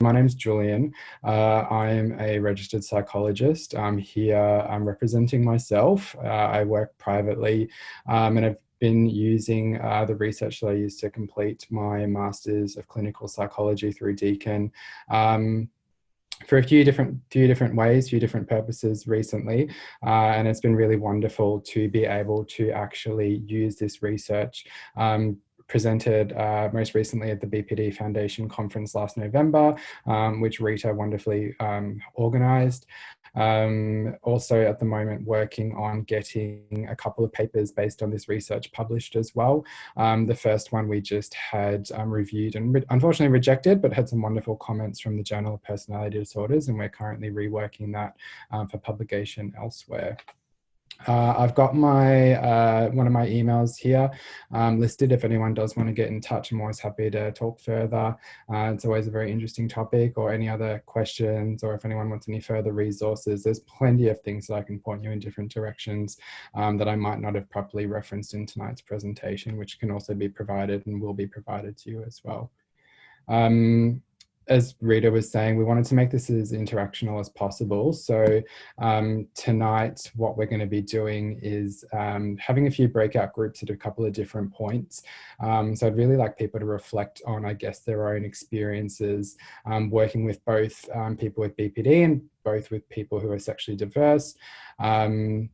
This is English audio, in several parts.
My name's Julian. I'm a registered psychologist. I'm here representing myself. I work privately and I've been using the research that I used to complete my Masters of Clinical Psychology through Deakin for a few different ways, few different purposes recently. And it's been really wonderful to be able to actually use this research presented most recently at the BPD Foundation conference last November, which Rita wonderfully organised. Also at the moment working on getting a couple of papers based on this research published as well. The first one we just had reviewed and unfortunately rejected, but had some wonderful comments from the Journal of Personality Disorders, and we're currently reworking that for publication elsewhere. I've got my one of my emails here listed. If anyone does want to get in touch, I'm always happy to talk further. It's always a very interesting topic, or any other questions, or if anyone wants any further resources, there's plenty of things that I can point you in different directions that I might not have properly referenced in tonight's presentation, which can also be provided and will be provided to you as well. As Rita was saying, we wanted to make this as interactional as possible. So tonight, what we're going to be doing is having a few breakout groups at a couple of different points. So I'd really like people to reflect on, I guess, their own experiences working with both people with BPD and both with people who are sexually diverse. And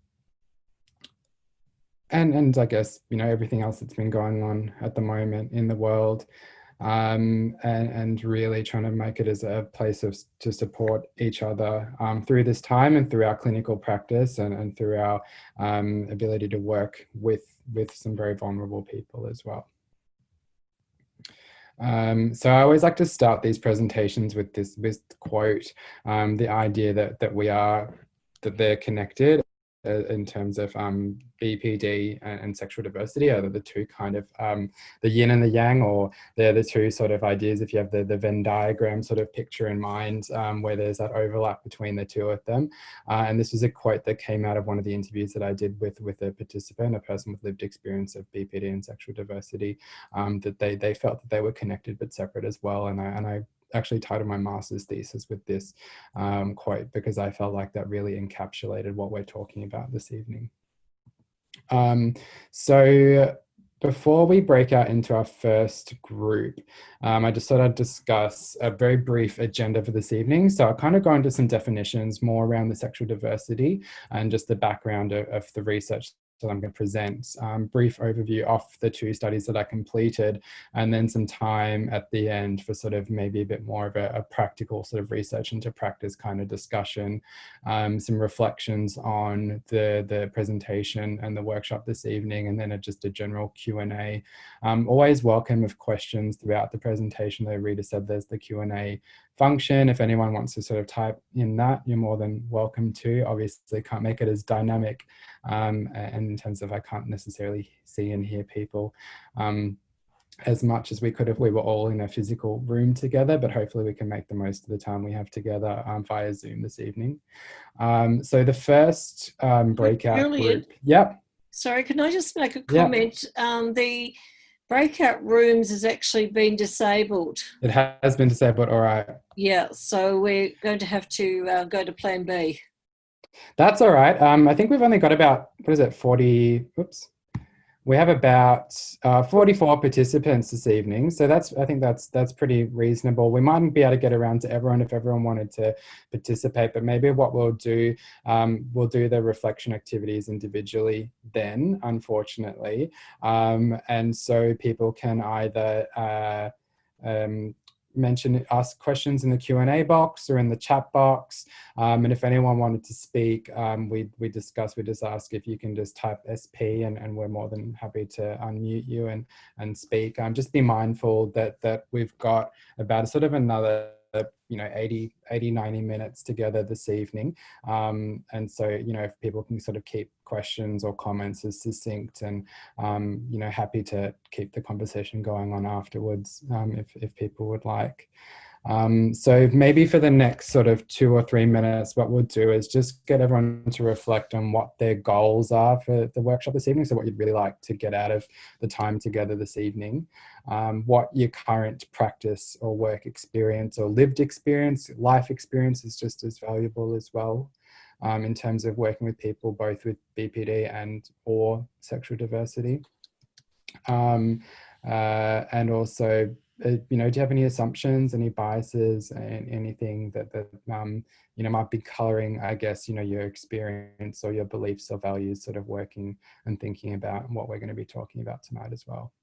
I guess, you know, everything else that's been going on at the moment in the world. And really trying to make it as a place to support each other through this time and through our clinical practice and through our ability to work with some very vulnerable people as well. So I always like to start these presentations with this quote, the idea that they're connected in terms of BPD and sexual diversity are the two kind of the yin and the yang, or they're the two sort of ideas, if you have the Venn diagram sort of picture in mind, where there's that overlap between the two of them. And this was a quote that came out of one of the interviews that I did with a participant, a person with lived experience of BPD and sexual diversity, that they felt that they were connected but separate as well. And I actually titled my master's thesis with this quote, because I felt like that really encapsulated what we're talking about this evening. So before we break out into our first group, I just thought I'd discuss a very brief agenda for this evening. So I'll kind of go into some definitions more around the sexual diversity and just the background of the research that I'm going to present, brief overview of the two studies that I completed, and then some time at the end for sort of maybe a bit more of a practical sort of research into practice kind of discussion, some reflections on the presentation and the workshop this evening, and then just a general Q&A. Always welcome of questions throughout the presentation. Though Rita said there's the Q&A function. If anyone wants to sort of type in that, you're more than welcome to. Obviously can't make it as dynamic and in terms of I can't necessarily see and hear people as much as we could if we were all in a physical room together, but hopefully we can make the most of the time we have together via Zoom this evening. So the first breakout group. Yep. Sorry, can I just make a comment? Yep. The breakout rooms has actually been disabled. It has been disabled, all right. Yeah, so we're going to have to go to plan B. That's all right. I think we've only got about, 40, oops. We have about 44 participants this evening. So I think that's pretty reasonable. We mightn't be able to get around to everyone if everyone wanted to participate, but maybe what we'll do the reflection activities individually then, unfortunately. And so people can either ask questions in the Q&A box or in the chat box. And if anyone wanted to speak, we just ask if you can just type SP and we're more than happy to unmute you and speak. Just be mindful that we've got about sort of another 80, 90 minutes together this evening. And so, if people can sort of keep questions or comments as succinct and, happy to keep the conversation going on afterwards if people would like. So maybe for the next sort of 2 or 3 minutes, what we'll do is just get everyone to reflect on what their goals are for the workshop this evening. So what you'd really like to get out of the time together this evening, what your current practice or work experience or lived experience, life experience is just as valuable as well. In terms of working with people both with BPD and or sexual diversity. And also, do you have any assumptions, any biases, and anything that might be coloring, I guess, your experience or your beliefs or values sort of working and thinking about what we're going to be talking about tonight as well.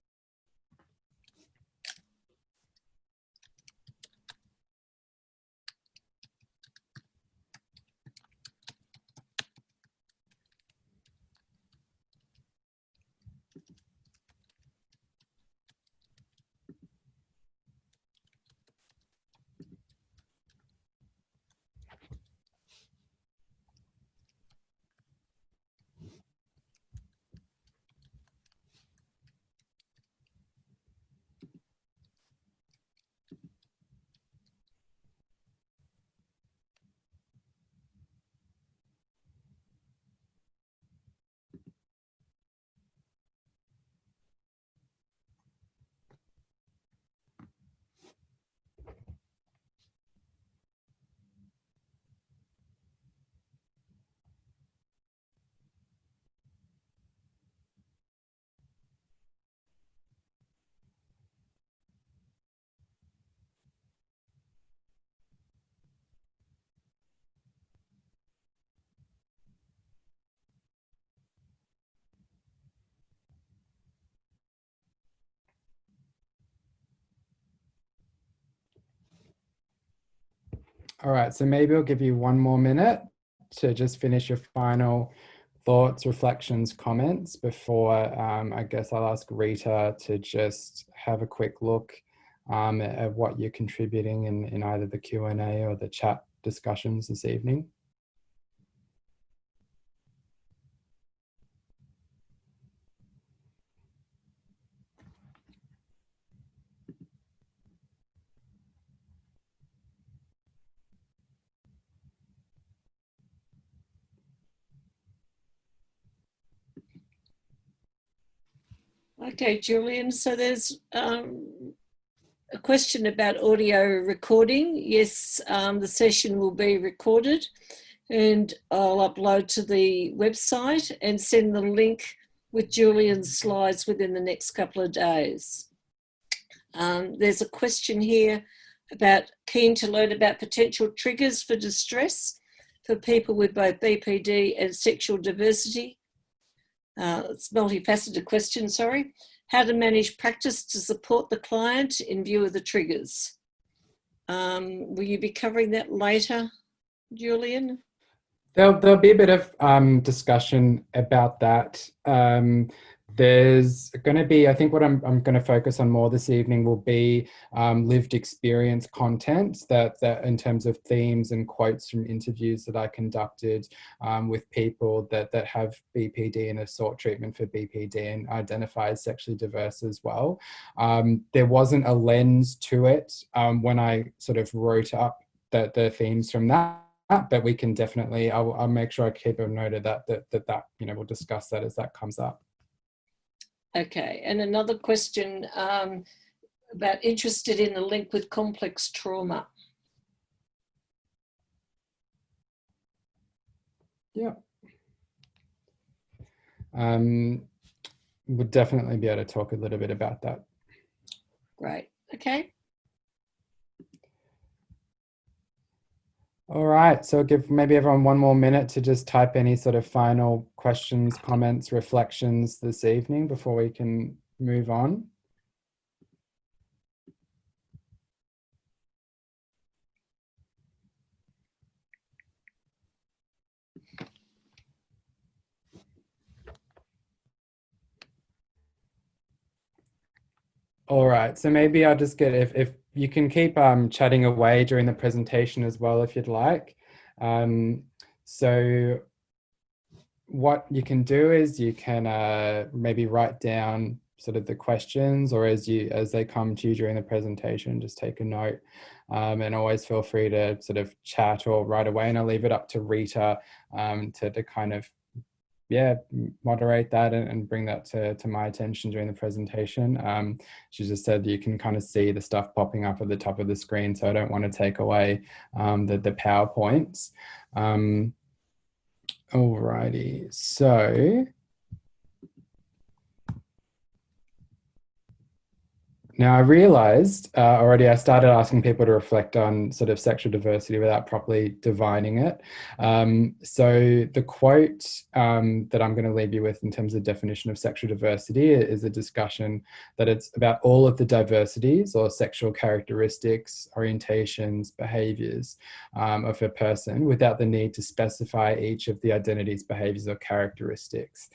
All right, so maybe I'll give you 1 more minute to just finish your final thoughts, reflections, comments before I guess I'll ask Rita to just have a quick look at what you're contributing in either the Q&A or the chat discussions this evening. Okay, Julian, so there's a question about audio recording. Yes, the session will be recorded and I'll upload to the website and send the link with Julian's slides within the next couple of days. There's a question here about keen to learn about potential triggers for distress for people with both BPD and sexual diversity. It's a multifaceted question, sorry. How to manage practice to support the client in view of the triggers. Will you be covering that later, Julian? There'll be a bit of discussion about that. There's going to be, I think what I'm going to focus on more this evening will be lived experience content that in terms of themes and quotes from interviews that I conducted with people that have BPD and have sought treatment for BPD and identify as sexually diverse as well. There wasn't a lens to it when I sort of wrote up the themes from that. But we can definitely, I'll make sure I keep a note of that we'll discuss that as that comes up. Okay, and another question about interested in the link with complex trauma. Yeah. We'll definitely be able to talk a little bit about that. Great, okay. All right, so give maybe everyone 1 more minute to just type any sort of final questions, comments, reflections this evening before we can move on. All right, so maybe I'll just get, if you can keep chatting away during the presentation as well, if you'd like. So what you can do is you can maybe write down sort of the questions, or as they come to you during the presentation, just take a note, and always feel free to sort of chat or right away. And I'll leave it up to Rita to kind of moderate that and bring that to my attention during the presentation. She just said you can kind of see the stuff popping up at the top of the screen, so I don't want to take away the PowerPoints. Alrighty, so now I realized already I started asking people to reflect on sort of sexual diversity without properly defining it. So the quote that I'm going to leave you with in terms of definition of sexual diversity is a discussion that it's about all of the diversities or sexual characteristics, orientations, behaviors of a person without the need to specify each of the identities, behaviors, or characteristics.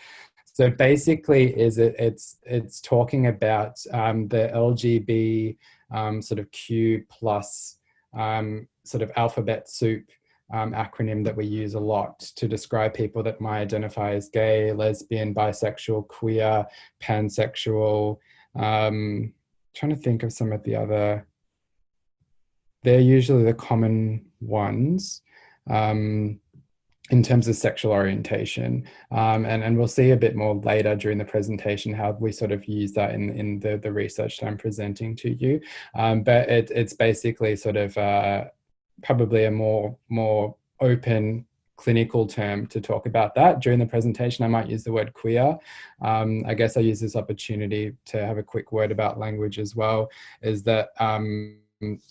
So basically, it's talking about the LGB sort of Q plus sort of alphabet soup acronym that we use a lot to describe people that might identify as gay, lesbian, bisexual, queer, pansexual. Trying to think of some of the other. They're usually the common ones. In terms of sexual orientation. And we'll see a bit more later during the presentation how we sort of use that in the research that I'm presenting to you. But it's basically sort of probably a more open clinical term to talk about that. During the presentation, I might use the word queer. I guess I use this opportunity to have a quick word about language as well, is that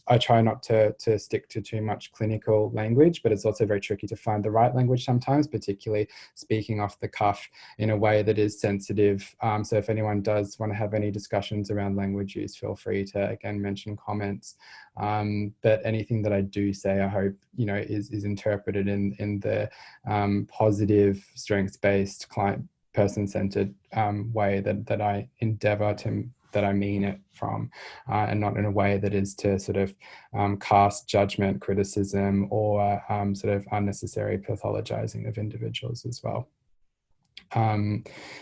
I try not to stick to too much clinical language, but it's also very tricky to find the right language sometimes, particularly speaking off the cuff in a way that is sensitive. So if anyone does want to have any discussions around language use, feel free to, again, mention comments. But anything that I do say, I hope, is interpreted in the positive, strengths-based, client, person-centered way that I endeavor to, that I mean it from, and not in a way that is to sort of cast judgment, criticism, or sort of unnecessary pathologizing of individuals as well.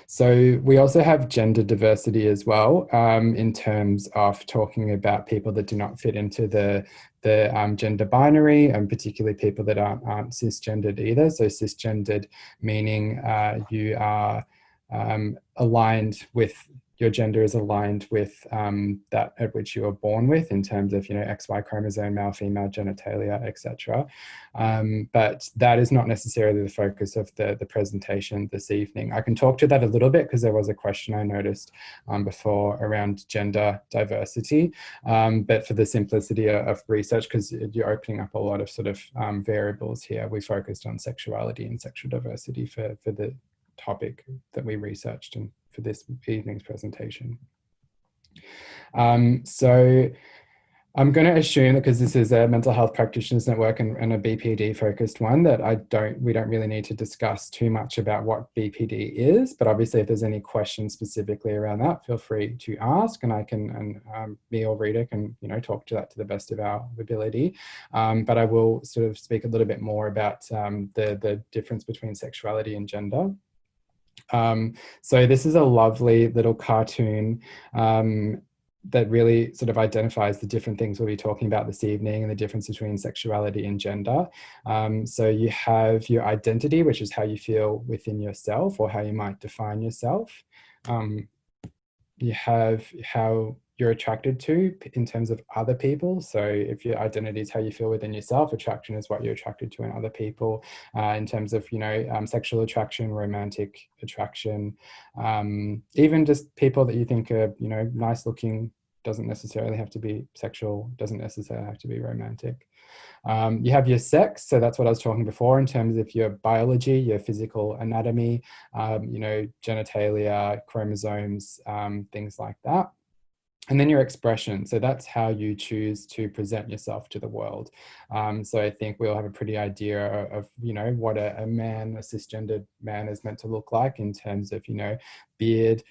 So we also have gender diversity as well, in terms of talking about people that do not fit into the gender binary, and particularly people that aren't cisgendered either. So cisgendered meaning you are aligned with, your gender is aligned with that at which you were born with, in terms of, XY chromosome, male, female, genitalia, etc. But that is not necessarily the focus of the presentation this evening. I can talk to that a little bit because there was a question I noticed before around gender diversity. But for the simplicity of research, because you're opening up a lot of sort of variables here, we focused on sexuality and sexual diversity for the topic that we researched and for this evening's presentation. So I'm going to assume that because this is a mental health practitioners network and a BPD focused one, that we don't really need to discuss too much about what BPD is, but obviously if there's any questions specifically around that, feel free to ask, and I can, me or Rita can, talk to that to the best of our ability. But I will sort of speak a little bit more about the difference between sexuality and gender. So this is a lovely little cartoon that really sort of identifies the different things we'll be talking about this evening and the difference between sexuality and gender. So you have your identity, which is how you feel within yourself or how you might define yourself. You have how you're attracted to in terms of other people. So if your identity is how you feel within yourself, attraction is what you're attracted to in other people, in terms of, sexual attraction, romantic attraction, even just people that you think are, nice looking, doesn't necessarily have to be sexual, doesn't necessarily have to be romantic. You have your sex, so that's what I was talking before in terms of your biology, your physical anatomy, genitalia, chromosomes, things like that. And then your expression, so that's how you choose to present yourself to the world. So I think we all have a pretty idea of, what a man, a cisgendered man is meant to look like in terms of, beard,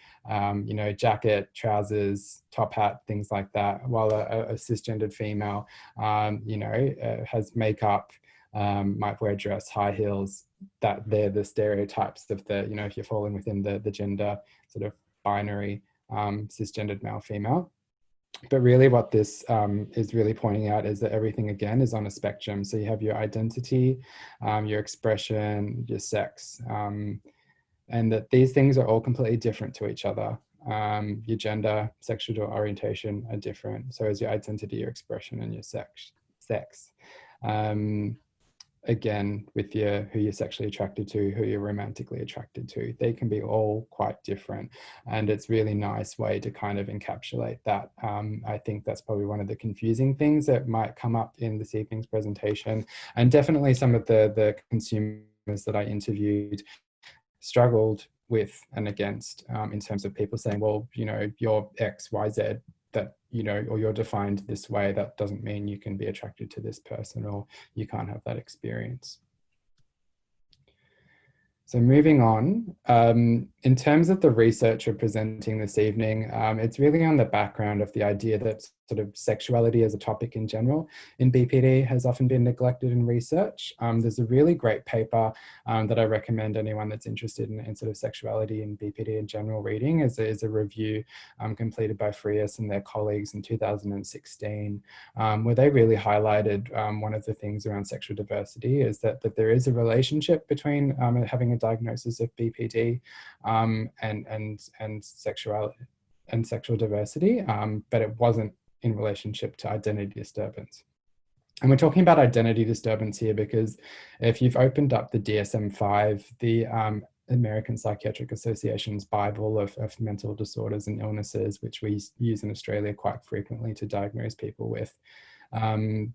jacket, trousers, top hat, things like that. While a cisgendered female, has makeup, might wear a dress, high heels, that they're the stereotypes of the, if you're falling within the gender sort of binary. cisgendered male, female. But really what this is really pointing out is that everything, again, is on a spectrum. So you have your identity, your expression, your sex, and that these things are all completely different to each other. Your gender, sexual orientation are different. So is your identity, your expression, and your sex. Again, with who you're sexually attracted to, who you're romantically attracted to, they can be all quite different. And it's really nice way to kind of encapsulate that. I think that's probably one of the confusing things that might come up in this evening's presentation. And definitely some of the consumers that I interviewed struggled with and against, in terms of people saying, well, you know, you're X, Y, Z, that, you know, or you're defined this way, that doesn't mean you can be attracted to this person, or you can't have that experience. So moving on, in terms of the research we're presenting this evening, it's really on the background of the idea that sort of sexuality as a topic in general in BPD has often been neglected in research. There's a really great paper that I recommend anyone that's interested in sort of sexuality and BPD in general reading. Is a review completed by Frias and their colleagues in 2016, where they really highlighted one of the things around sexual diversity is that there is a relationship between having a diagnosis of BPD and sexuality and sexual diversity, but it wasn't in relationship to identity disturbance. And we're talking about identity disturbance here because if you've opened up the DSM-5, the American Psychiatric Association's Bible of mental disorders and illnesses, which we use in Australia quite frequently to diagnose people with,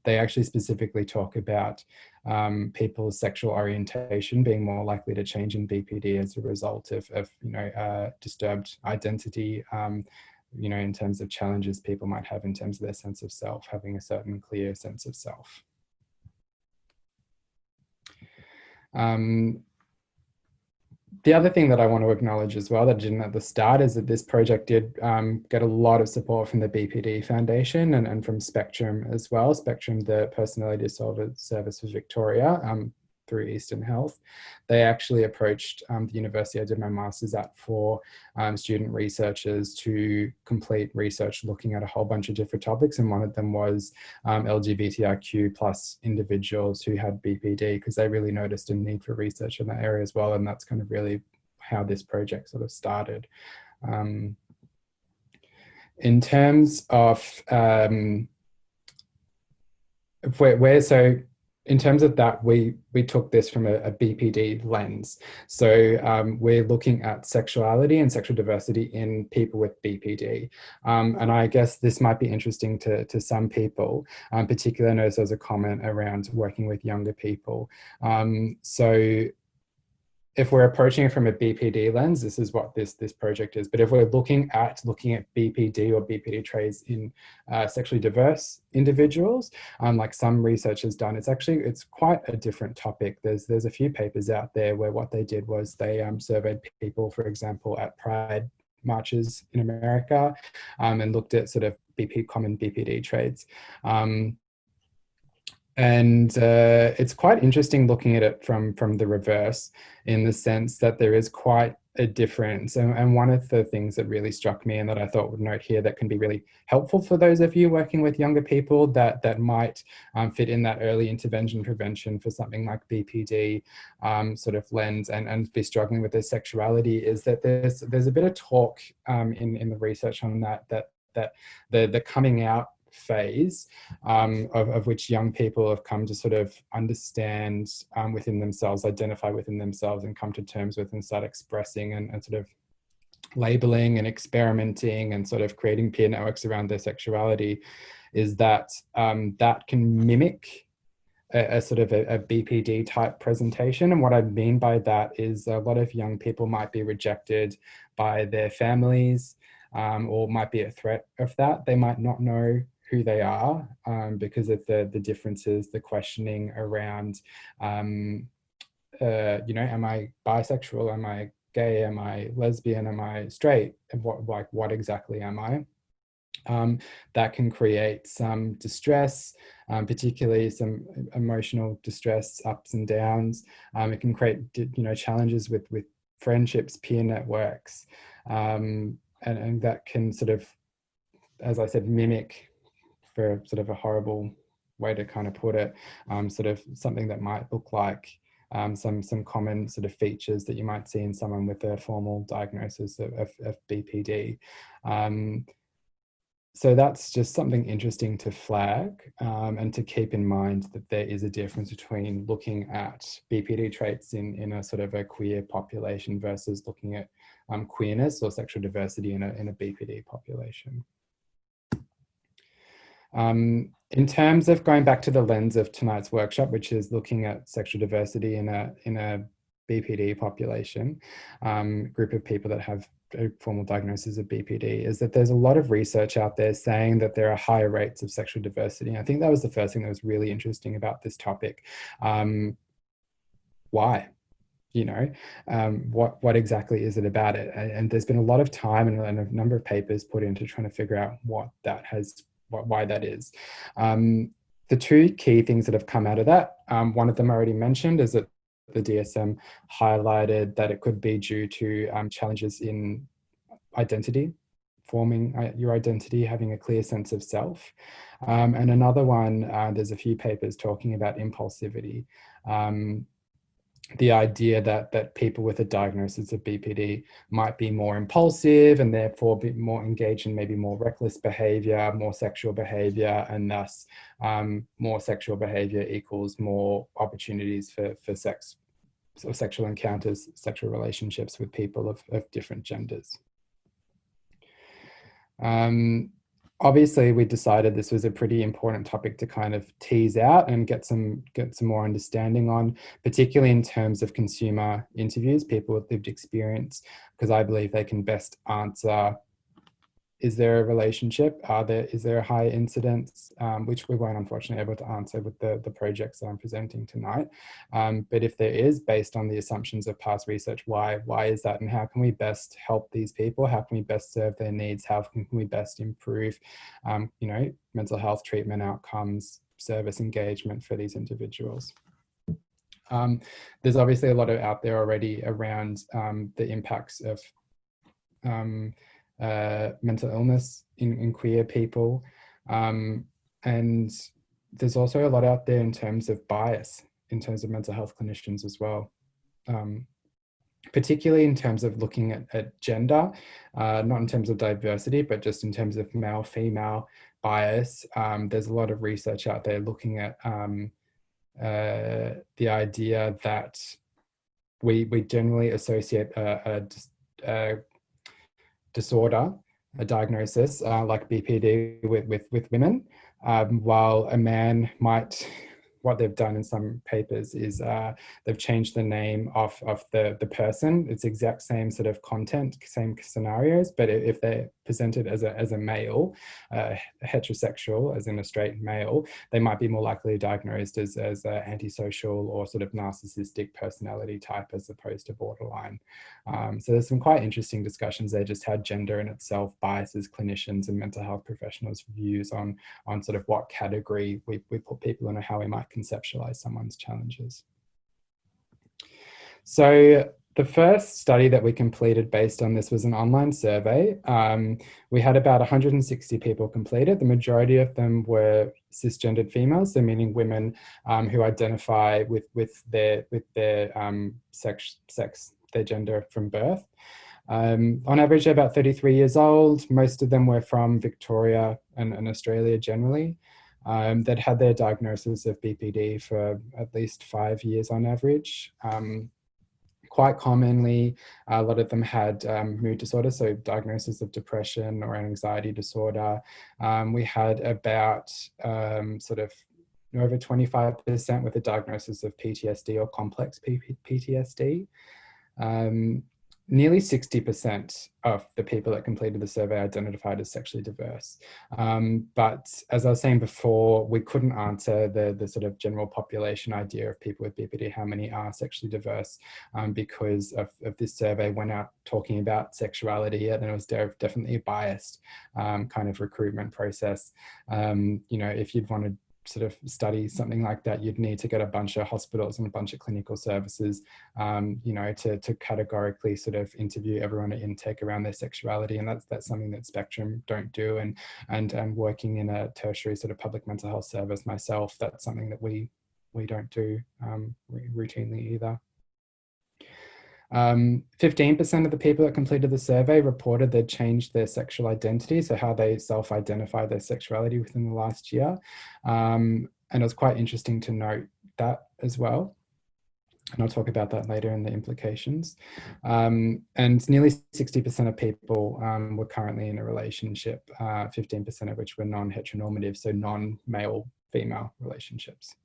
they actually specifically talk about people's sexual orientation being more likely to change in BPD as a result of you know, disturbed identity, you know, in terms of challenges people might have in terms of their sense of self, having a certain clear sense of self. The other thing that I want to acknowledge as well that I didn't at the start is that this project did get a lot of support from the BPD Foundation and from Spectrum as well. Spectrum, the Personality Disorder Service for Victoria, through Eastern Health. They actually approached the university I did my master's at for student researchers to complete research looking at a whole bunch of different topics, and one of them was LGBTIQ plus individuals who had BPD, because they really noticed a need for research in that area as well, and that's kind of really how this project sort of started. In terms of in terms of that, we took this from a BPD lens. So we're looking at sexuality and sexual diversity in people with BPD. And I guess this might be interesting to some people, particularly I know there's a comment around working with younger people. So if we're approaching it from a BPD lens, this is what this project is. But if we're looking at BPD or BPD traits in sexually diverse individuals, like some research has done, it's quite a different topic. There's a few papers out there where what they did was they surveyed people, for example, at Pride marches in America, and looked at sort of common BPD traits. And it's quite interesting looking at it from the reverse, in the sense that there is quite a difference. And one of the things that really struck me and that I thought would note here that can be really helpful for those of you working with younger people that might fit in that early intervention prevention for something like BPD sort of lens and be struggling with their sexuality, is that there's a bit of talk in the research on that the coming out phase of which young people have come to sort of understand within themselves, identify within themselves, and come to terms with and start expressing and sort of labeling and experimenting and sort of creating peer networks around their sexuality, is that that can mimic a sort of a BPD type presentation. And what I mean by that is a lot of young people might be rejected by their families, or might be a threat of that. They might not know who they are because of the differences, the questioning around, you know, am I bisexual? Am I gay? Am I lesbian? Am I straight? And what exactly am I? That can create some distress, particularly some emotional distress, ups and downs. It can create, you know, challenges with friendships, peer networks. and that can sort of, as I said, mimic, for sort of a horrible way to kind of put it, sort of something that might look like some common sort of features that you might see in someone with a formal diagnosis of BPD. So that's just something interesting to flag, and to keep in mind that there is a difference between looking at BPD traits in a sort of a queer population versus looking at queerness or sexual diversity in a BPD population. In terms of going back to the lens of tonight's workshop, which is looking at sexual diversity in a BPD population, group of people that have a formal diagnosis of BPD, is that there's a lot of research out there saying that there are higher rates of sexual diversity. And I think that was the first thing that was really interesting about this topic. Why? You know, what exactly is it about it? And there's been a lot of time and a number of papers put into trying to figure out why that is. The two key things that have come out of that, one of them I already mentioned, is that the DSM highlighted that it could be due to challenges in identity, forming your identity, having a clear sense of self. And another one, there's a few papers talking about impulsivity. The idea that people with a diagnosis of BPD might be more impulsive and therefore be more engaged in maybe more reckless behavior, more sexual behavior, and thus more sexual behavior equals more opportunities for sex, or sexual encounters, sexual relationships with people of different genders. Obviously, we decided this was a pretty important topic to kind of tease out and get some more understanding on, particularly in terms of consumer interviews, people with lived experience, because I believe they can best answer, is there a relationship? Is there a high incidence? Which we weren't unfortunately able to answer with the projects that I'm presenting tonight. But if there is, based on the assumptions of past research, why is that? And how can we best help these people? How can we best serve their needs? How can we best improve, mental health treatment outcomes, service engagement for these individuals? There's obviously a lot out there already around the impacts of mental illness in queer people, and there's also a lot out there in terms of bias in terms of mental health clinicians as well, particularly in terms of looking at gender, not in terms of diversity, but just in terms of male-female bias. There's a lot of research out there looking at the idea that we generally associate a disorder, a diagnosis like BPD with women, while a man might, what they've done in some papers is they've changed the name of the person. It's the exact same sort of content, same scenarios, but if they're presented as a male, heterosexual, as in a straight male, they might be more likely diagnosed as antisocial or sort of narcissistic personality type as opposed to borderline. So there's some quite interesting discussions there, just how gender in itself biases clinicians and mental health professionals' views on sort of what category we put people in, or how we might conceptualize someone's challenges. So the first study that we completed based on this was an online survey. We had about 160 people completed. The majority of them were cisgendered females, so meaning women who identify with their sex, their gender from birth. On average, they're about 33 years old. Most of them were from Victoria and Australia generally. They'd had their diagnosis of BPD for at least 5 years on average. Quite commonly, a lot of them had mood disorder, so diagnosis of depression or anxiety disorder. We had about sort of over 25% with a diagnosis of PTSD or complex PTSD. Nearly 60% of the people that completed the survey identified as sexually diverse. But as I was saying before, we couldn't answer the sort of general population idea of people with BPD, how many are sexually diverse, because of this survey went out talking about sexuality, and it was definitely a biased kind of recruitment process. If you'd wanted sort of study something like that, you'd need to get a bunch of hospitals and a bunch of clinical services, you know, to categorically sort of interview everyone at intake around their sexuality. And that's something that Spectrum don't do. And working in a tertiary sort of public mental health service myself, that's something that we don't do routinely either. 15% of the people that completed the survey reported they'd changed their sexual identity, so how they self-identify their sexuality within the last year. And it was quite interesting to note that as well. And I'll talk about that later in the implications. And nearly 60% of people were currently in a relationship, 15% of which were non-heteronormative, so non-male-female relationships.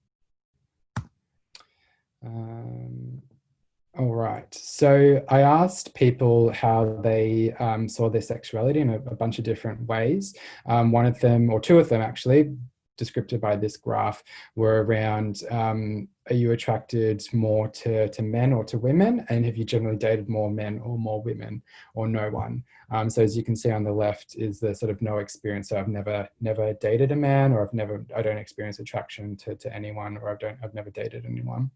All right, so I asked people how they saw their sexuality in a bunch of different ways. One of them, or two of them actually, described by this graph, were around, are you attracted more to men or to women? And have you generally dated more men or more women, or no one? So as you can see on the left is the sort of no experience. So I've never dated a man, or I don't experience attraction to anyone, or I've never dated anyone.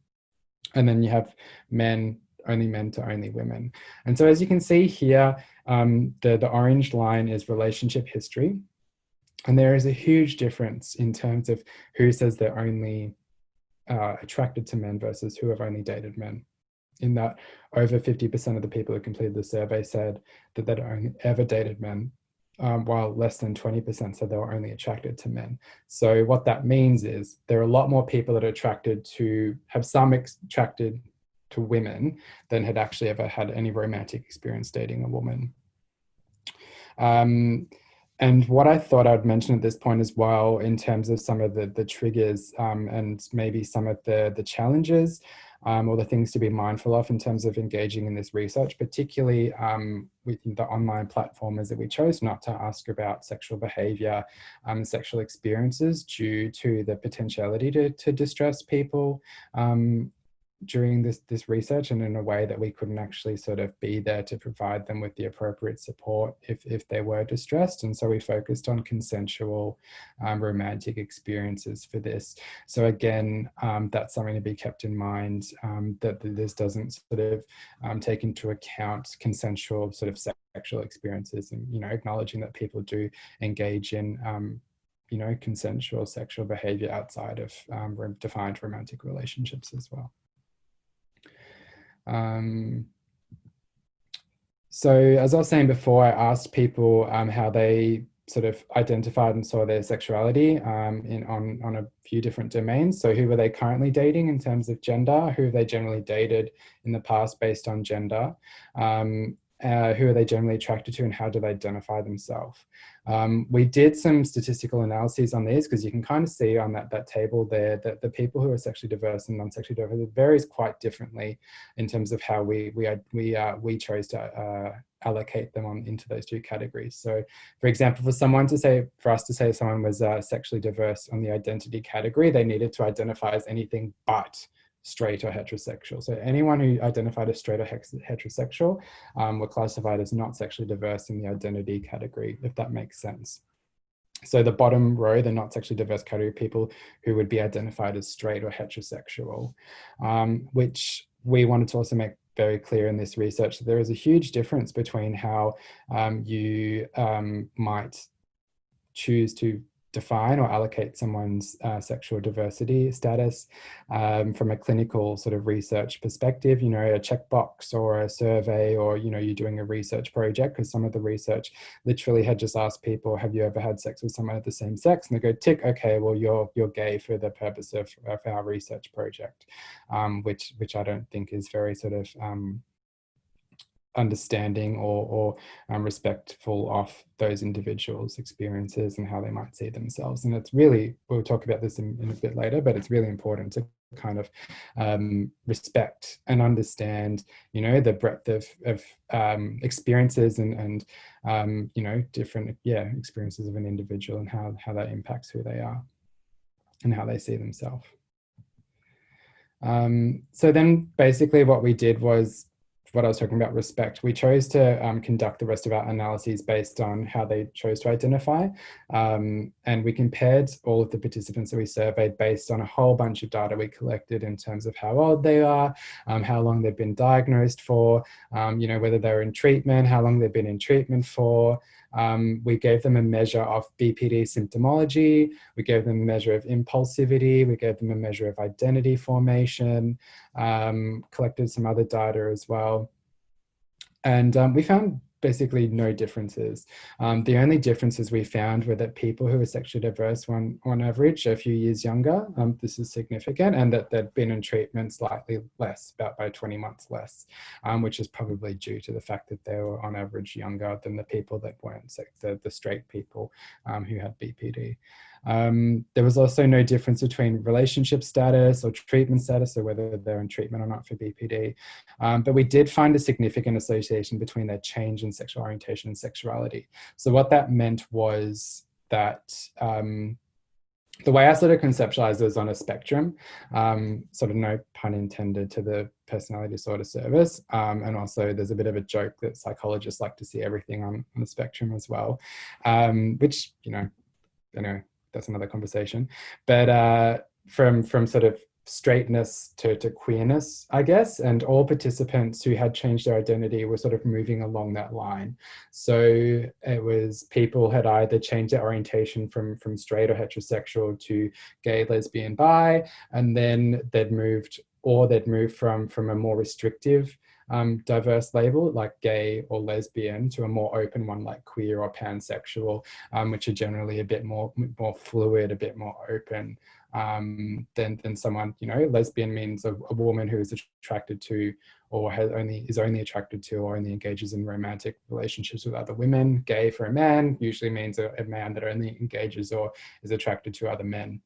And then you have men to only women. And so as you can see here, the orange line is relationship history. And there is a huge difference in terms of who says they're only attracted to men versus who have only dated men. In that over 50% of the people who completed the survey said that they'd only ever dated men, while less than 20% said they were only attracted to men. So what that means is there are a lot more people that are attracted to, have some attracted to women than had actually ever had any romantic experience dating a woman. And what I thought I'd mention at this point as well, in terms of some of the triggers and maybe some of the challenges, or the things to be mindful of in terms of engaging in this research, particularly with the online platform, is that we chose not to ask about sexual behaviour, sexual experiences, due to the potentiality to distress people during this research, and in a way that we couldn't actually sort of be there to provide them with the appropriate support if they were distressed. And so we focused on consensual romantic experiences for this. So again, that's something to be kept in mind, that this doesn't sort of take into account consensual sort of sexual experiences, and, you know, acknowledging that people do engage in you know, consensual sexual behavior outside of defined romantic relationships as well. So as I was saying before, I asked people how they sort of identified and saw their sexuality on a few different domains. So who were they currently dating in terms of gender? Who have they generally dated in the past based on gender? Who are they generally attracted to, and how do they identify themselves? We did some statistical analyses on these, because you can kind of see on that table there that the people who are sexually diverse and non-sexually diverse, it varies quite differently in terms of how we chose to allocate them into those two categories. So for example, for us to say someone was sexually diverse on the identity category, they needed to identify as anything but straight or heterosexual. So anyone who identified as straight or heterosexual were classified as not sexually diverse in the identity category, if that makes sense. So the bottom row, the not sexually diverse category, people who would be identified as straight or heterosexual, which we wanted to also make very clear in this research that there is a huge difference between how you might choose to define or allocate someone's sexual diversity status from a clinical sort of research perspective, you know, a checkbox or a survey, or, you know, you're doing a research project, because some of the research literally had just asked people, have you ever had sex with someone of the same sex? And they go, tick, okay, well, you're gay for the purpose of our research project, which I don't think is very sort of understanding or respectful of those individuals' experiences and how they might see themselves. And it's really, we'll talk about this in a bit later, but it's really important to kind of respect and understand, you know, the breadth of experiences and you know, different experiences of an individual, and how that impacts who they are and how they see themselves. So then basically what we did was what I was talking about, respect, we chose to conduct the rest of our analyses based on how they chose to identify. And we compared all of the participants that we surveyed based on a whole bunch of data we collected in terms of how old they are, how long they've been diagnosed for, whether they're in treatment, how long they've been in treatment for. We gave them a measure of BPD symptomology. We gave them a measure of impulsivity. We gave them a measure of identity formation, collected some other data as well. And we found basically no differences. The only differences we found were that people who were sexually diverse were on average a few years younger. This is significant, and that they'd been in treatment slightly less, about by 20 months less, which is probably due to the fact that they were on average younger than the people that weren't, the straight people who had BPD. There was also no difference between relationship status or treatment status, or whether they're in treatment or not for BPD. But we did find a significant association between their change in sexual orientation and sexuality. So what that meant was that the way I sort of conceptualized it was on a spectrum, sort of no pun intended to the personality disorder service. And also there's a bit of a joke that psychologists like to see everything on the spectrum as well, which, that's another conversation. But from sort of straightness to queerness, I guess, and all participants who had changed their identity were sort of moving along that line. So it was people had either changed their orientation from straight or heterosexual to gay, lesbian, bi, and then they'd moved from a more restrictive diverse label like gay or lesbian to a more open one like queer or pansexual, which are generally a bit more fluid, a bit more open than someone, lesbian means a woman who is attracted to or is only attracted to or only engages in romantic relationships with other women. Gay for a man usually means a man that only engages or is attracted to other men.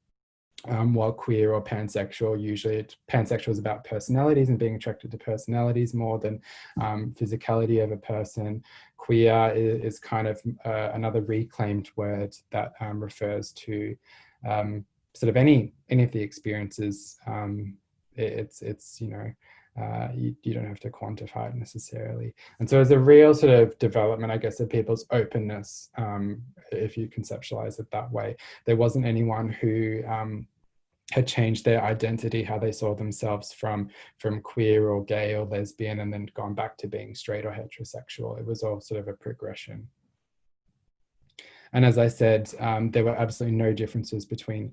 While queer or pansexual, usually pansexual is about personalities and being attracted to personalities more than physicality of a person. Queer is kind of another reclaimed word that refers to sort of any of the experiences. You don't have to quantify it necessarily. And so there's a real sort of development, I guess, of people's openness, if you conceptualize it that way. There wasn't anyone who had changed their identity, how they saw themselves from queer or gay or lesbian, and then gone back to being straight or heterosexual. It was all sort of a progression. And as I said, there were absolutely no differences between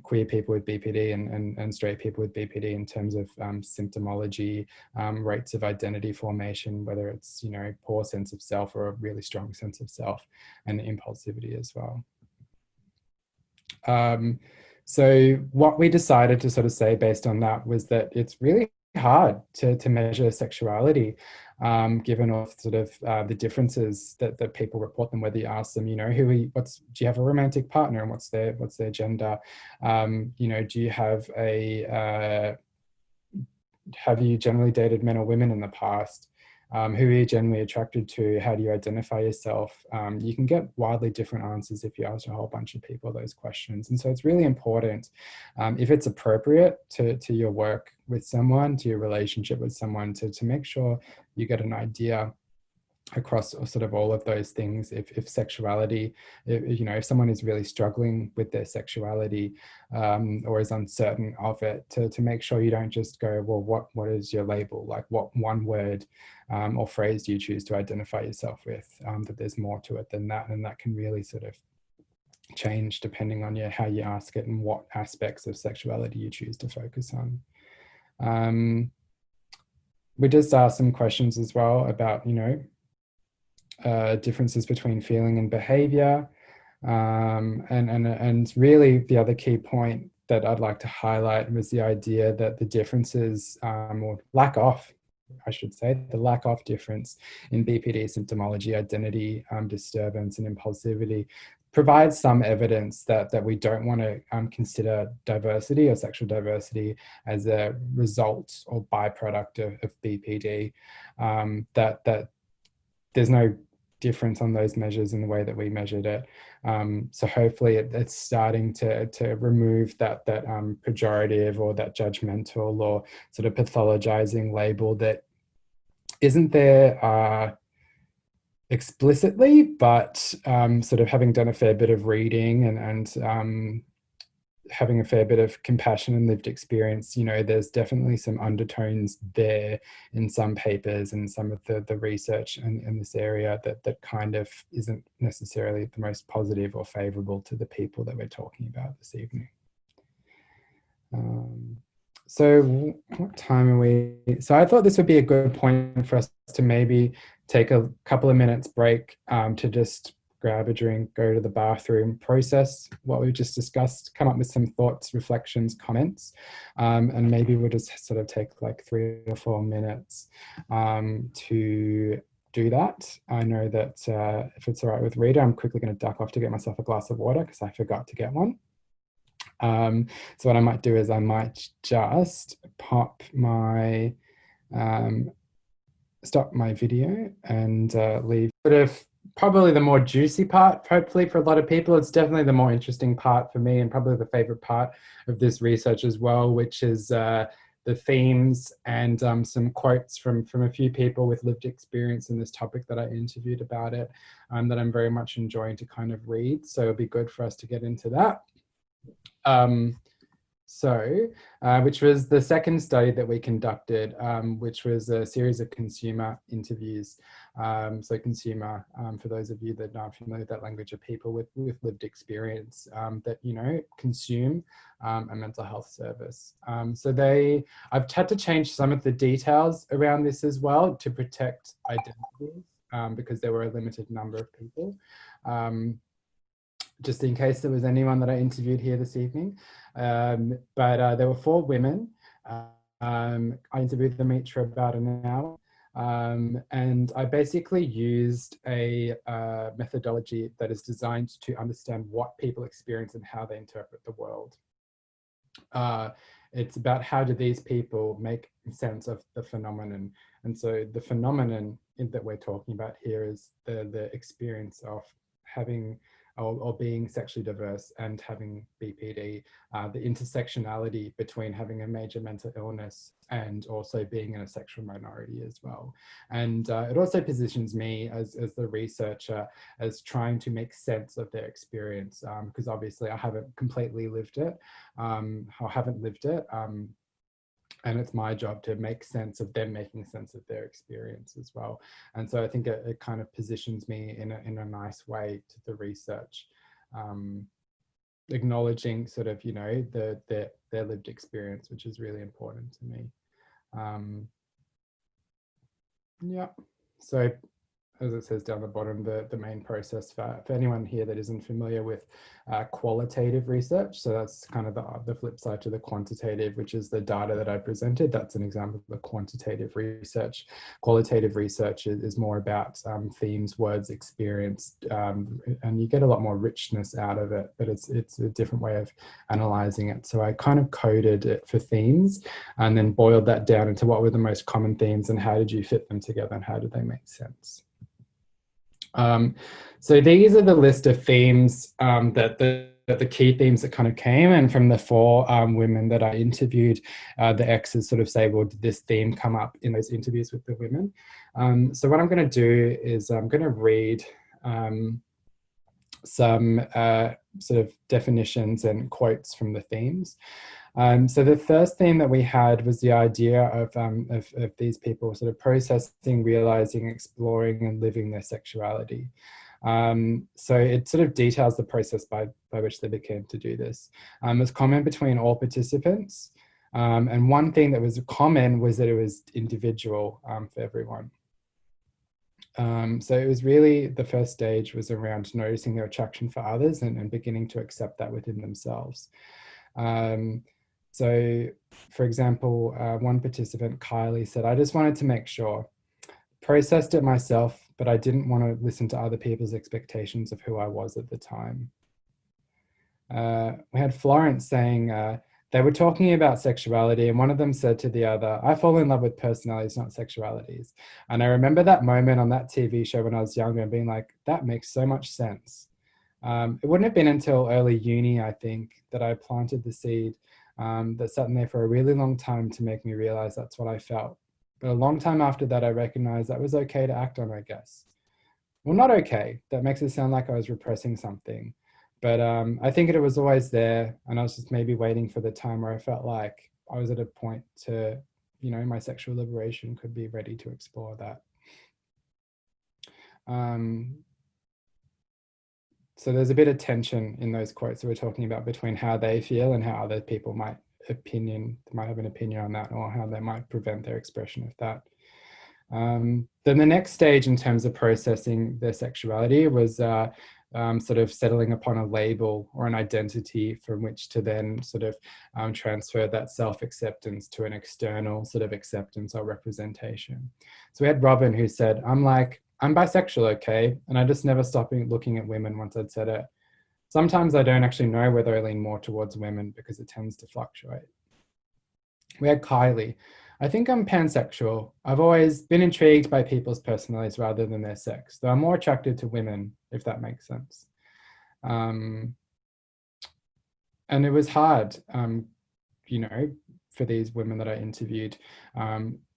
queer people with BPD and straight people with BPD in terms of symptomology, rates of identity formation, whether it's, poor sense of self or a really strong sense of self, and impulsivity as well. So what we decided to sort of say based on that was that it's really hard to measure sexuality, given all sort of the differences that people report them, whether you ask them, do you have a romantic partner and what's their gender? Do you have you generally dated men or women in the past? Who are you generally attracted to? How do you identify yourself? You can get wildly different answers if you ask a whole bunch of people those questions. And so it's really important, if it's appropriate to your work with someone, to your relationship with someone, to make sure you get an idea across sort of all of those things. If sexuality, if someone is really struggling with their sexuality or is uncertain of it, to make sure you don't just go, well, what is your label? Like, what one word or phrase do you choose to identify yourself with? That there's more to it than that, and that can really sort of change depending on how you ask it and what aspects of sexuality you choose to focus on. We just asked some questions as well about, differences between feeling and behaviour, and really the other key point that I'd like to highlight was the idea that the differences, or lack of, I should say, the lack of difference in BPD symptomology, identity disturbance and impulsivity provides some evidence that we don't want to consider diversity or sexual diversity as a result or byproduct of BPD, that there's no difference on those measures in the way that we measured it. So hopefully it's starting to remove that pejorative or that judgmental or sort of pathologizing label that isn't there explicitly, but sort of having done a fair bit of reading and having a fair bit of compassion and lived experience, you know, there's definitely some undertones there in some papers and some of the research in this area that kind of isn't necessarily the most positive or favourable to the people that we're talking about this evening. So what time are we? So I thought this would be a good point for us to maybe take a couple of minutes break to just grab a drink, go to the bathroom, process what we've just discussed, come up with some thoughts, reflections, comments, and maybe we'll just sort of take like 3 or 4 minutes to do that. I know that if it's all right with Rita, I'm quickly going to duck off to get myself a glass of water because I forgot to get one. So what I might do is I might just pop my, stop my video and leave sort of probably the more juicy part, hopefully for a lot of people. It's definitely the more interesting part for me and probably the favorite part of this research as well, which is the themes and some quotes from a few people with lived experience in this topic that I interviewed about it that I'm very much enjoying to kind of read. So it'll be good for us to get into that. Which was the second study that we conducted, which was a series of consumer interviews. So consumer, for those of you that aren't familiar with that language, are people with lived experience that, you know, consume a mental health service. I've had to change some of the details around this as well to protect identities because there were a limited number of people. Just in case there was anyone that I interviewed here this evening. But there were 4 women. I interviewed them each for about an hour. And I basically used a methodology that is designed to understand what people experience and how they interpret the world. It's about how do these people make sense of the phenomenon. And so the phenomenon that we're talking about here is the experience of having or being sexually diverse and having BPD, the intersectionality between having a major mental illness and also being in a sexual minority as well. And it also positions me as the researcher as trying to make sense of their experience, because obviously I haven't completely lived it, and it's my job to make sense of them making sense of their experience as well. And so I think it kind of positions me in a nice way to the research, acknowledging sort of, you know, their lived experience, which is really important to me. Yeah, so as it says down the bottom, the main process for anyone here that isn't familiar with qualitative research. So that's kind of the flip side to the quantitative, which is the data that I presented. That's an example of the quantitative research. Qualitative research is more about themes, words, experience, and you get a lot more richness out of it, but it's a different way of analyzing it. So I kind of coded it for themes and then boiled that down into what were the most common themes and how did you fit them together and how did they make sense. So these are the list of themes that the key themes that kind of came, and from the 4 women that I interviewed, the X's sort of say, well, did this theme come up in those interviews with the women? So what I'm going to do is I'm going to read some sort of definitions and quotes from the themes. So the first theme that we had was the idea of these people sort of processing, realizing, exploring, and living their sexuality. So it sort of details the process by which they began to do this. It was common between all participants. And one thing that was common was that it was individual for everyone. So it was really, the first stage was around noticing their attraction for others and beginning to accept that within themselves. So, for example, one participant, Kylie, said, I just wanted to make sure. Processed it myself, but I didn't want to listen to other people's expectations of who I was at the time. We had Florence saying they were talking about sexuality, and one of them said to the other, I fall in love with personalities, not sexualities. And I remember that moment on that TV show when I was younger and being like, that makes so much sense. It wouldn't have been until early uni, I think, that I planted the seed that sat in there for a really long time to make me realize that's what I felt. But a long time after that, I recognized that was okay to act on, I guess. Well, not okay. That makes it sound like I was repressing something. But I think it was always there. And I was just maybe waiting for the time where I felt like I was at a point to, you know, my sexual liberation could be ready to explore that. So there's a bit of tension in those quotes that we're talking about between how they feel and how other people might have an opinion on that, or how they might prevent their expression of that. Then the next stage in terms of processing their sexuality was sort of settling upon a label or an identity from which to then sort of transfer that self-acceptance to an external sort of acceptance or representation. So we had Robin, who said, I'm bisexual, okay? And I just never stopped looking at women once I'd said it. Sometimes I don't actually know whether I lean more towards women because it tends to fluctuate. We had Kylie. I think I'm pansexual. I've always been intrigued by people's personalities rather than their sex, though I'm more attracted to women, if that makes sense. And it was hard, you know, for these women that I interviewed,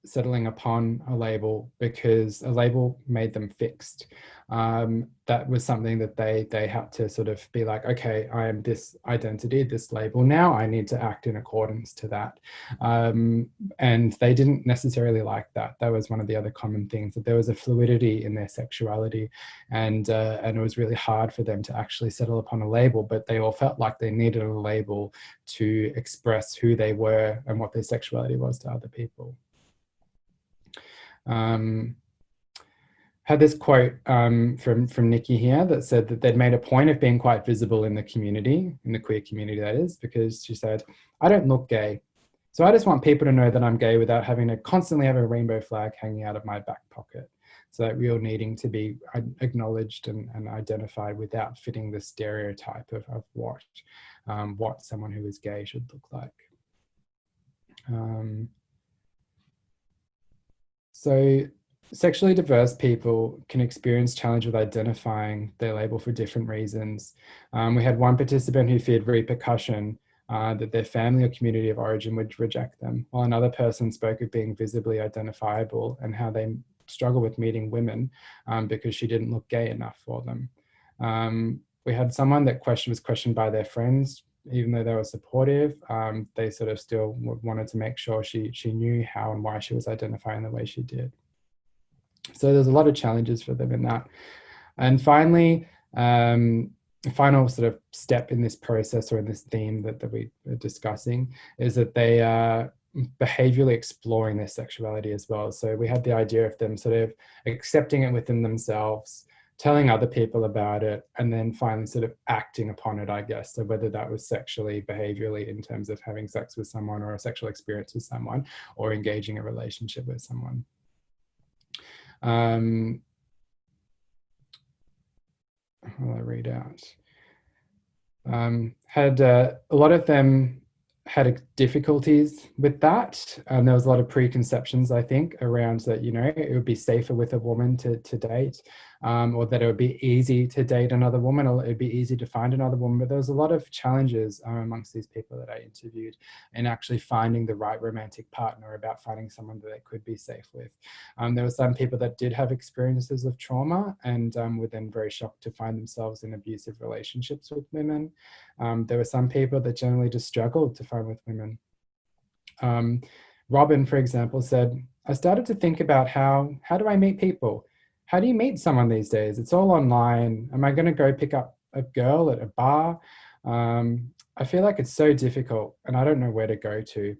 settling upon a label, because a label made them fixed. That was something that they had to sort of be like, okay, I am this identity, this label now, I need to act in accordance to that. And they didn't necessarily like that. That was one of the other common things, that there was a fluidity in their sexuality, and it was really hard for them to actually settle upon a label, but they all felt like they needed a label to express who they were and what their sexuality was to other people. Had this quote from Nikki here that said that they'd made a point of being quite visible in the community, in the queer community that is, because she said, I don't look gay, so I just want people to know that I'm gay without having to constantly have a rainbow flag hanging out of my back pocket. So that real needing to be acknowledged and identified without fitting the stereotype of what someone who is gay should look like. So sexually diverse people can experience challenge with identifying their label for different reasons. We had one participant who feared repercussion, that their family or community of origin would reject them, while another person spoke of being visibly identifiable and how they struggle with meeting women because she didn't look gay enough for them. We had someone that was questioned by their friends, even though they were supportive, they sort of still wanted to make sure she knew how and why she was identifying the way she did. So there's a lot of challenges for them in that. And finally, the final sort of step in this process, or in this theme that we are discussing, is that they are behaviorally exploring their sexuality as well. So we had the idea of them sort of accepting it within themselves, telling other people about it, and then finally sort of acting upon it, I guess. So whether that was sexually, behaviorally, in terms of having sex with someone, or a sexual experience with someone, or engaging a relationship with someone. I'll read out. A lot of them had difficulties with that. There was a lot of preconceptions, I think, around that, you know, it would be safer with a woman to date, or that it would be easy to date another woman, or it would be easy to find another woman. But there was a lot of challenges amongst these people that I interviewed in actually finding the right romantic partner, about finding someone that they could be safe with. There were some people that did have experiences of trauma and were then very shocked to find themselves in abusive relationships with women. There were some people that generally just struggled to find with women. Robin, for example, said, I started to think about how do I meet people? How do you meet someone these days? It's all online. Am I going to go pick up a girl at a bar? I feel like it's so difficult and I don't know where to go to.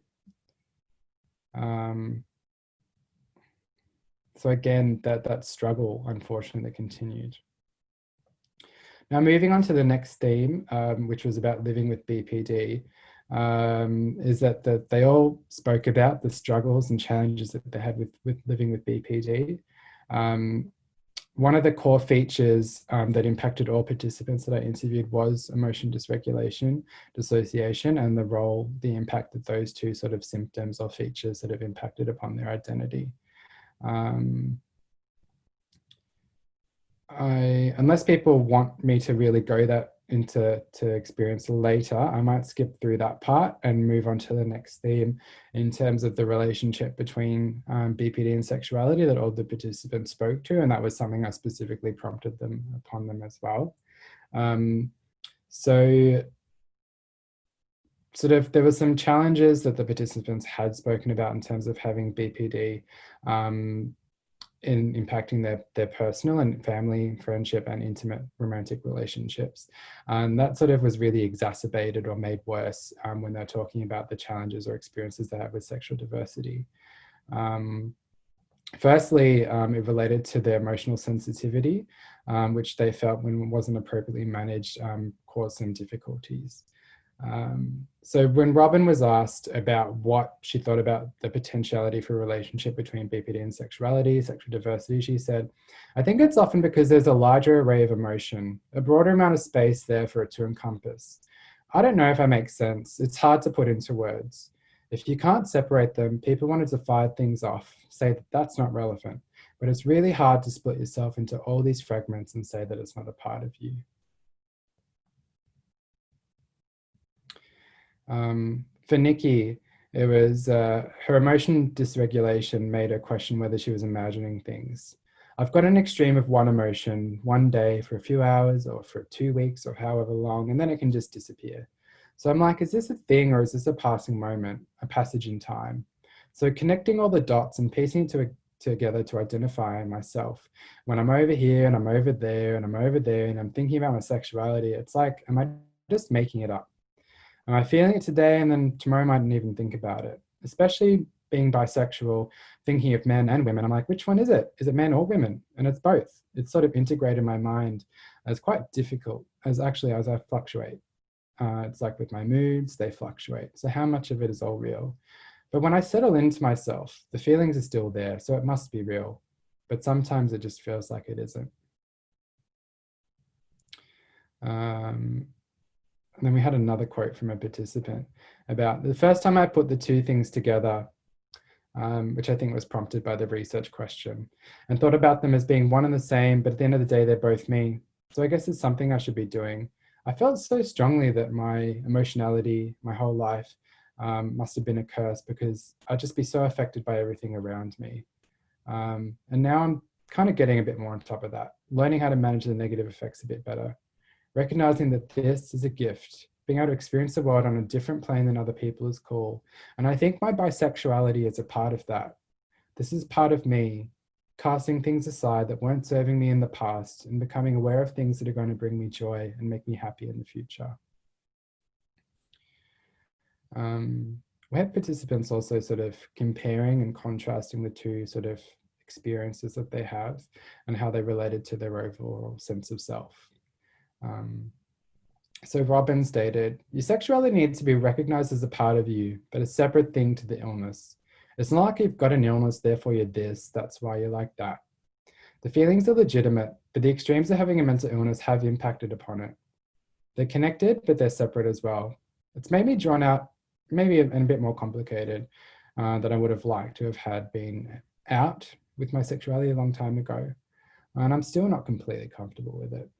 So again, that struggle, unfortunately, continued. Now, moving on to the next theme, which was about living with BPD, is that they all spoke about the struggles and challenges that they had with living with BPD. One of the core features that impacted all participants that I interviewed was emotion dysregulation, dissociation, and the impact that those two sort of symptoms or features that have impacted upon their identity. Unless people want me to really go into experience later, I might skip through that part and move on to the next theme in terms of the relationship between BPD and sexuality that all the participants spoke to, and that was something I specifically prompted them upon them as well. So sort of there were some challenges that the participants had spoken about in terms of having BPD in impacting their personal and family, friendship and intimate romantic relationships. And that sort of was really exacerbated or made worse when they're talking about the challenges or experiences they have with sexual diversity. Firstly, it related to their emotional sensitivity, which they felt when it wasn't appropriately managed caused some difficulties. So when Robin was asked about what she thought about the potentiality for a relationship between BPD and sexuality, sexual diversity, she said, I think it's often because there's a larger array of emotion, a broader amount of space there for it to encompass. I don't know if that makes sense. It's hard to put into words. If you can't separate them, people want to divide things off, say that that's not relevant, but it's really hard to split yourself into all these fragments and say that it's not a part of you. For Nikki, it was her emotion dysregulation made her question whether she was imagining things. I've got an extreme of one emotion one day for a few hours or for 2 weeks or however long, and then it can just disappear. So I'm like, is this a thing or is this a passing moment, a passage in time? So connecting all the dots and piecing it together to identify myself. When I'm over here and I'm over there and I'm over there and I'm thinking about my sexuality, it's like, am I just making it up? Am I feeling it today and then tomorrow I mightn't even think about it? Especially being bisexual, thinking of men and women, I'm like, which one is it? Is it men or women? And it's both. It's sort of integrated in my mind. It's quite difficult as I fluctuate. It's like with my moods, they fluctuate. So how much of it is all real? But when I settle into myself, the feelings are still there, so it must be real. But sometimes it just feels like it isn't. And then we had another quote from a participant about the first time I put the two things together, which I think was prompted by the research question, and thought about them as being one and the same, but at the end of the day, they're both me. So I guess it's something I should be doing. I felt so strongly that my emotionality, my whole life, must have been a curse because I'd just be so affected by everything around me. And now I'm kind of getting a bit more on top of that, learning how to manage the negative effects a bit better. Recognizing that this is a gift, being able to experience the world on a different plane than other people is cool. And I think my bisexuality is a part of that. This is part of me, casting things aside that weren't serving me in the past and becoming aware of things that are going to bring me joy and make me happy in the future. We had participants also sort of comparing and contrasting the two sort of experiences that they have and how they related to their overall sense of self. So Robin stated, your sexuality needs to be recognized as a part of you, but a separate thing to the illness. It's not like you've got an illness, therefore you're this, that's why you're like that. The feelings are legitimate, but the extremes of having a mental illness have impacted upon it. They're connected, but they're separate as well. It's made me drawn out, maybe a bit more complicated than I would have liked to have had been out with my sexuality a long time ago. And I'm still not completely comfortable with it.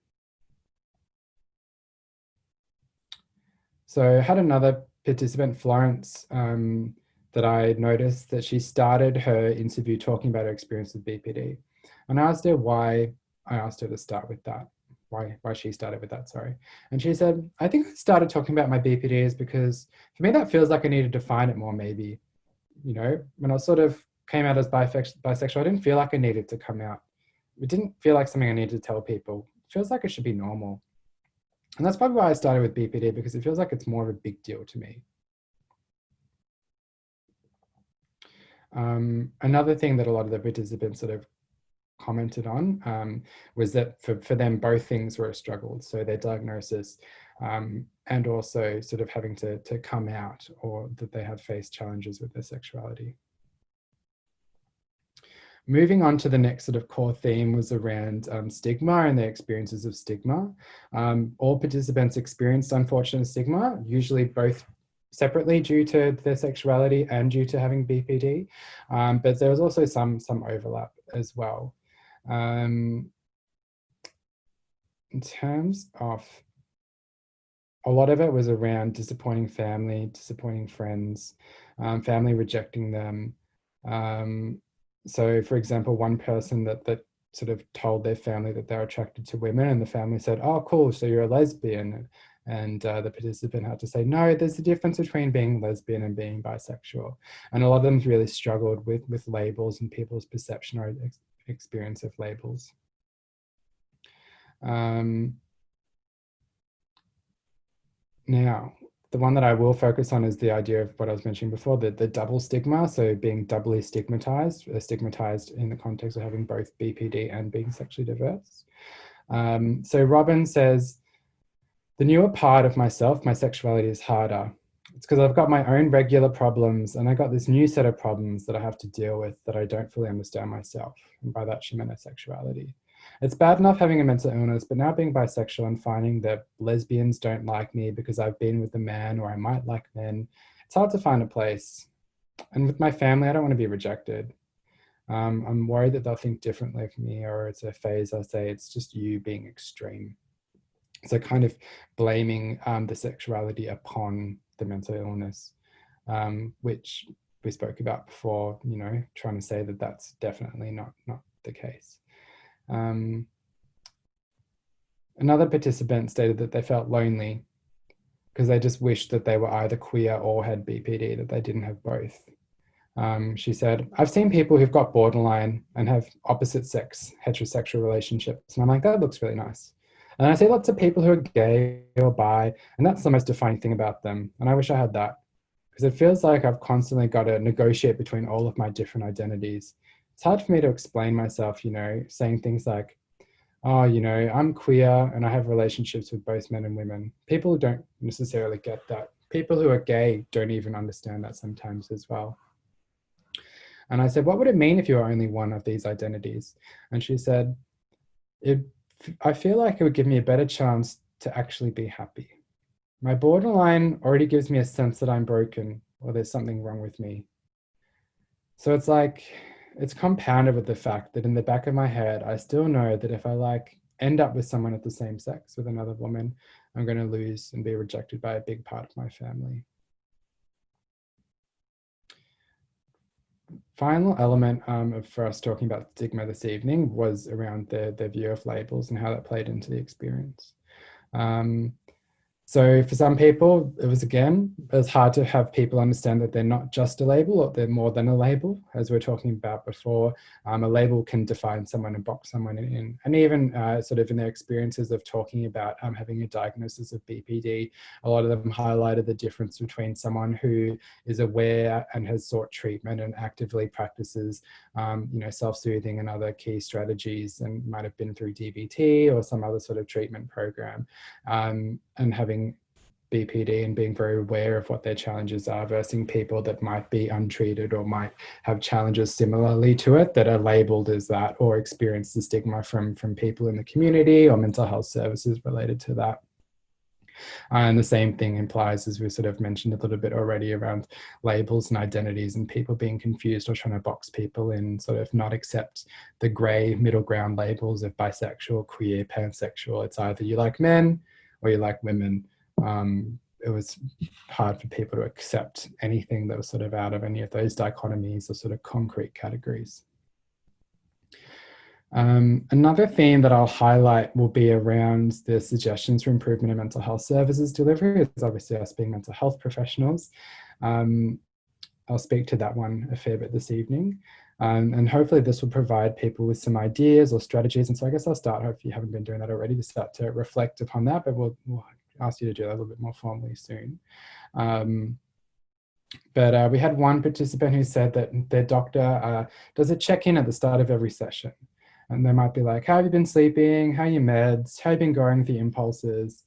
So I had another participant, Florence, that I noticed that she started her interview talking about her experience with BPD. And I asked her why I asked her to start with that, why she started with that, sorry. And she said, I think I started talking about my BPDs because for me, that feels like I needed to define it more maybe. You know, when I sort of came out as bisexual, I didn't feel like I needed to come out. It didn't feel like something I needed to tell people. It feels like it should be normal. And that's probably why I started with BPD, because it feels like it's more of a big deal to me. Another thing that a lot of the participants sort of commented on was that for them, both things were a struggle. So their diagnosis and also sort of having to come out, or that they have faced challenges with their sexuality. Moving on to the next sort of core theme was around stigma and their experiences of stigma. All participants experienced unfortunate stigma, usually both separately due to their sexuality and due to having BPD, but there was also some overlap as well. In terms of a lot of it was around disappointing family, disappointing friends, family rejecting them. So for example, one person that sort of told their family that they're attracted to women, and the family said, "Oh, cool, so you're a lesbian." And the participant had to say, "No, there's a difference between being lesbian and being bisexual." And a lot of them really struggled with labels and people's perception or experience of labels. Now, the one that I will focus on is the idea of what I was mentioning before, the double stigma. So being doubly stigmatized, stigmatized in the context of having both BPD and being sexually diverse. So Robin says, the newer part of myself, my sexuality is harder. It's because I've got my own regular problems and I got this new set of problems that I have to deal with that I don't fully understand myself. And by that, she meant her sexuality. It's bad enough having a mental illness, but now being bisexual and finding that lesbians don't like me because I've been with a man or I might like men, it's hard to find a place. And with my family, I don't want to be rejected. I'm worried that they'll think differently of me, or it's a phase. I say it's just you being extreme. So kind of blaming the sexuality upon the mental illness, which we spoke about before, you know, trying to say that that's definitely not the case. Another participant stated that they felt lonely because they just wished that they were either queer or had BPD, that they didn't have both. She said, I've seen people who've got borderline and have opposite sex heterosexual relationships. And I'm like, that looks really nice. And I see lots of people who are gay or bi, and that's the most defining thing about them. And I wish I had that, because it feels like I've constantly got to negotiate between all of my different identities. It's hard for me to explain myself, you know, saying things like, oh, you know, I'm queer and I have relationships with both men and women. People don't necessarily get that. People who are gay don't even understand that sometimes as well. And I said, what would it mean if you were only one of these identities? And she said, I feel like it would give me a better chance to actually be happy. My borderline already gives me a sense that I'm broken or there's something wrong with me. So it's like, it's compounded with the fact that in the back of my head, I still know that if I like end up with someone of the same sex, with another woman, I'm going to lose and be rejected by a big part of my family. Final element for us talking about stigma this evening was around the view of labels and how that played into the experience. So for some people, it was hard to have people understand that they're not just a label, or they're more than a label. As we were talking about before, a label can define someone and box someone in. And even sort of in their experiences of talking about having a diagnosis of BPD, a lot of them highlighted the difference between someone who is aware and has sought treatment and actively practices, you know, self-soothing and other key strategies, and might have been through DBT or some other sort of treatment program, and having BPD and being very aware of what their challenges are, versus people that might be untreated or might have challenges similarly to it that are labeled as that, or experience the stigma from people in the community or mental health services related to that. And the same thing implies, as we sort of mentioned a little bit already, around labels and identities and people being confused or trying to box people in, sort of not accept the grey middle ground labels of bisexual, queer, pansexual. It's either you like men or you like women. It was hard for people to accept anything that was sort of out of any of those dichotomies or sort of concrete categories. Another theme that I'll highlight will be around the suggestions for improvement in mental health services delivery. It's obviously us being mental health professionals. I'll speak to that one a fair bit this evening. And hopefully this will provide people with some ideas or strategies. And so I guess I'll start, if you haven't been doing that already, to start to reflect upon that, but we'll ask you to do that a little bit more formally soon. But we had one participant who said that their doctor does a check-in at the start of every session. And they might be like, how have you been sleeping? How are your meds? How have you been going with your impulses?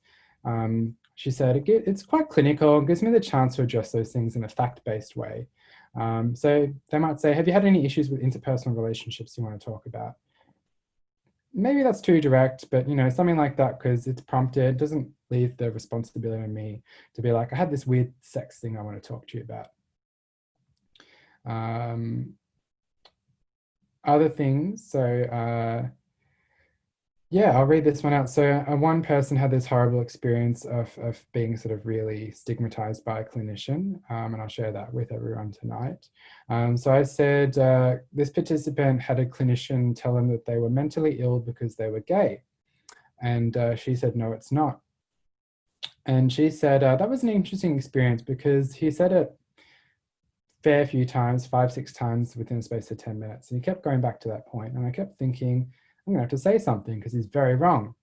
She said, it's quite clinical. It gives me the chance to address those things in a fact-based way. So they might say, have you had any issues with interpersonal relationships you want to talk about? Maybe that's too direct, but you know, something like that, because it's prompted, doesn't leave the responsibility on me to be like, I had this weird sex thing I want to talk to you about. Other things, so Yeah, I'll read this one out. So one person had this horrible experience of being sort of really stigmatized by a clinician, and I'll share that with everyone tonight. So I said, this participant had a clinician tell them that they were mentally ill because they were gay. And she said, no, it's not. And she said, that was an interesting experience because he said it fair few times, 5, 6 times within a space of 10 minutes. And he kept going back to that point. And I kept thinking, I'm going to have to say something because he's very wrong.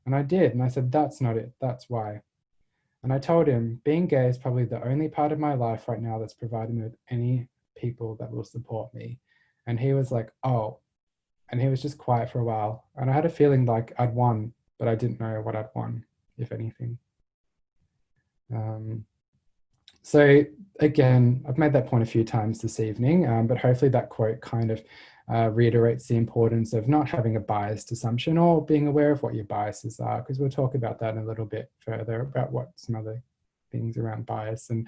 And I did. And I said, that's not it. That's why. And I told him, being gay is probably the only part of my life right now that's providing me with any people that will support me. And he was like, oh. And he was just quiet for a while. And I had a feeling like I'd won, but I didn't know what I'd won, if anything. So again, I've made that point a few times this evening, but hopefully that quote kind of reiterates the importance of not having a biased assumption or being aware of what your biases are, because we'll talk about that in a little bit further about what some other things around bias and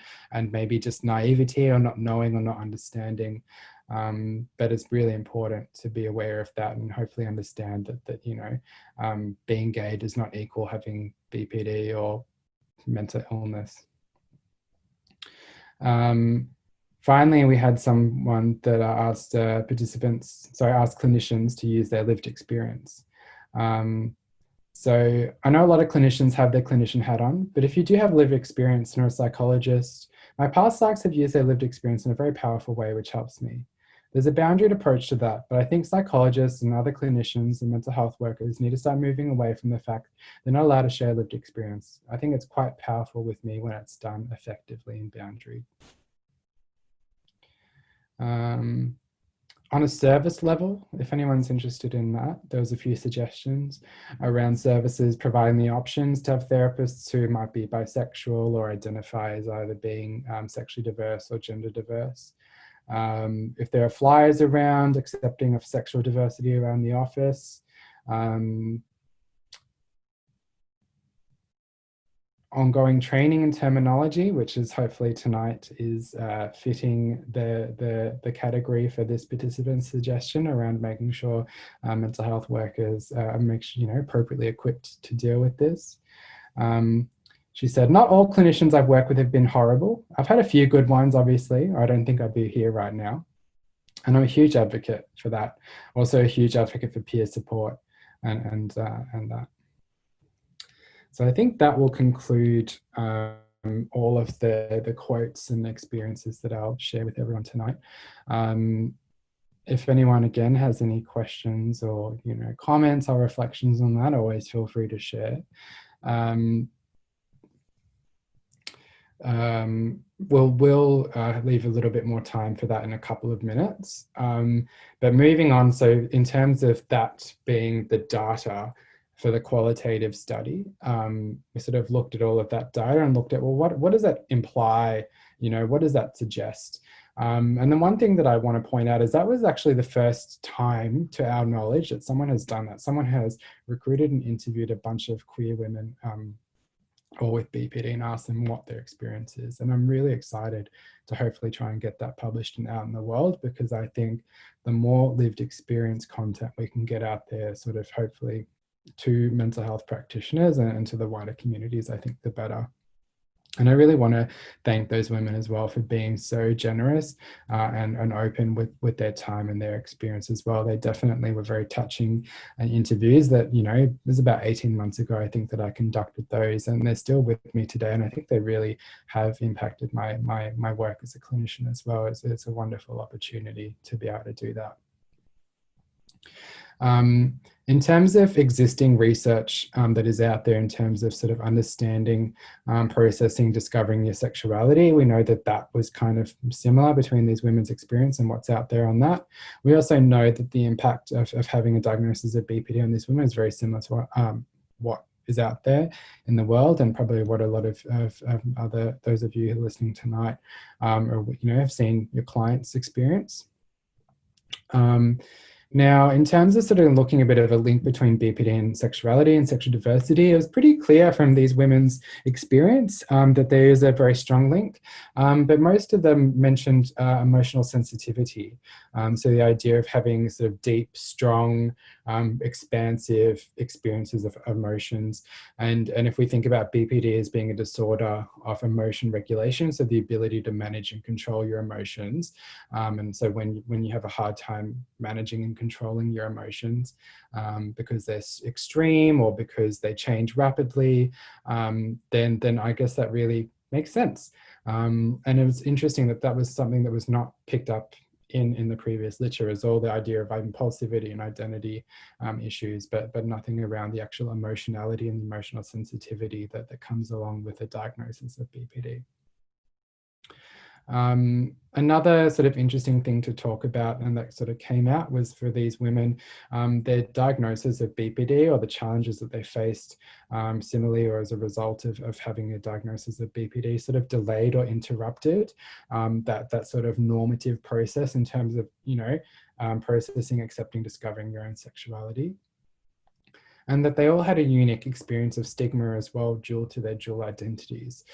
maybe just naivety or not knowing or not understanding. But it's really important to be aware of that and hopefully understand that you know, being gay does not equal having BPD or mental illness. Finally, we had someone that asked asked clinicians to use their lived experience. So I know a lot of clinicians have their clinician hat on, but if you do have lived experience and are a psychologist, my past psychs have used their lived experience in a very powerful way, which helps me. There's a boundaried approach to that, but I think psychologists and other clinicians and mental health workers need to start moving away from the fact they're not allowed to share lived experience. I think it's quite powerful with me when it's done effectively and boundaried. On a service level, if anyone's interested in that, there was a few suggestions around services providing the options to have therapists who might be bisexual or identify as either being sexually diverse or gender diverse. If there are flyers around accepting of sexual diversity around the office, ongoing training and terminology, which is hopefully tonight is fitting the category for this participant's suggestion around making sure mental health workers are appropriately equipped to deal with this. She said, not all clinicians I've worked with have been horrible. I've had a few good ones, obviously, or I don't think I'd be here right now. And I'm a huge advocate for that. Also a huge advocate for peer support and that. So I think that will conclude all of the quotes and experiences that I'll share with everyone tonight. If anyone again has any questions or comments or reflections on that, always feel free to share. We'll leave a little bit more time for that in a couple of minutes. But moving on, so in terms of that being the data for the qualitative study, we sort of looked at all of that data and looked at, well, what does that imply? What does that suggest? And then one thing that I want to point out is that was actually the first time, to our knowledge, that someone has done that. Someone has recruited and interviewed a bunch of queer women all with BPD and asked them what their experience is. And I'm really excited to hopefully try and get that published and out in the world, because I think the more lived experience content we can get out there, sort of hopefully to mental health practitioners and to the wider communities, I think the better. And I really want to thank those women as well for being so generous and open with their time and their experience as well. They definitely were very touching interviews that, it was about 18 months ago, I think, that I conducted those, and they're still with me today. And I think they really have impacted my work as a clinician as well. It's a wonderful opportunity to be able to do that. In terms of existing research that is out there in terms of sort of understanding, processing, discovering your sexuality, we know that was kind of similar between these women's experience and what's out there on that. We also know that the impact of having a diagnosis of BPD on these women is very similar to what is out there in the world, and probably what a lot of those of you who are listening tonight have seen your clients experience. Now, in terms of sort of looking a bit of a link between BPD and sexuality and sexual diversity, it was pretty clear from these women's experience that there is a very strong link. But most of them mentioned emotional sensitivity. So the idea of having sort of deep, strong, expansive experiences of emotions. And if we think about BPD as being a disorder of emotion regulation, so the ability to manage and control your emotions. And so when you have a hard time managing and controlling your emotions because they're extreme or because they change rapidly, then I guess that really makes sense. And it was interesting that that was something that was not picked up in the previous literature, as all the idea of impulsivity and identity issues, but nothing around the actual emotionality and the emotional sensitivity that comes along with the diagnosis of BPD. Another sort of interesting thing to talk about, and that sort of came out, was for these women, their diagnosis of BPD or the challenges that they faced similarly or as a result of having a diagnosis of BPD sort of delayed or interrupted that sort of normative process in terms of, processing, accepting, discovering your own sexuality. And that they all had a unique experience of stigma as well, due to their dual identities.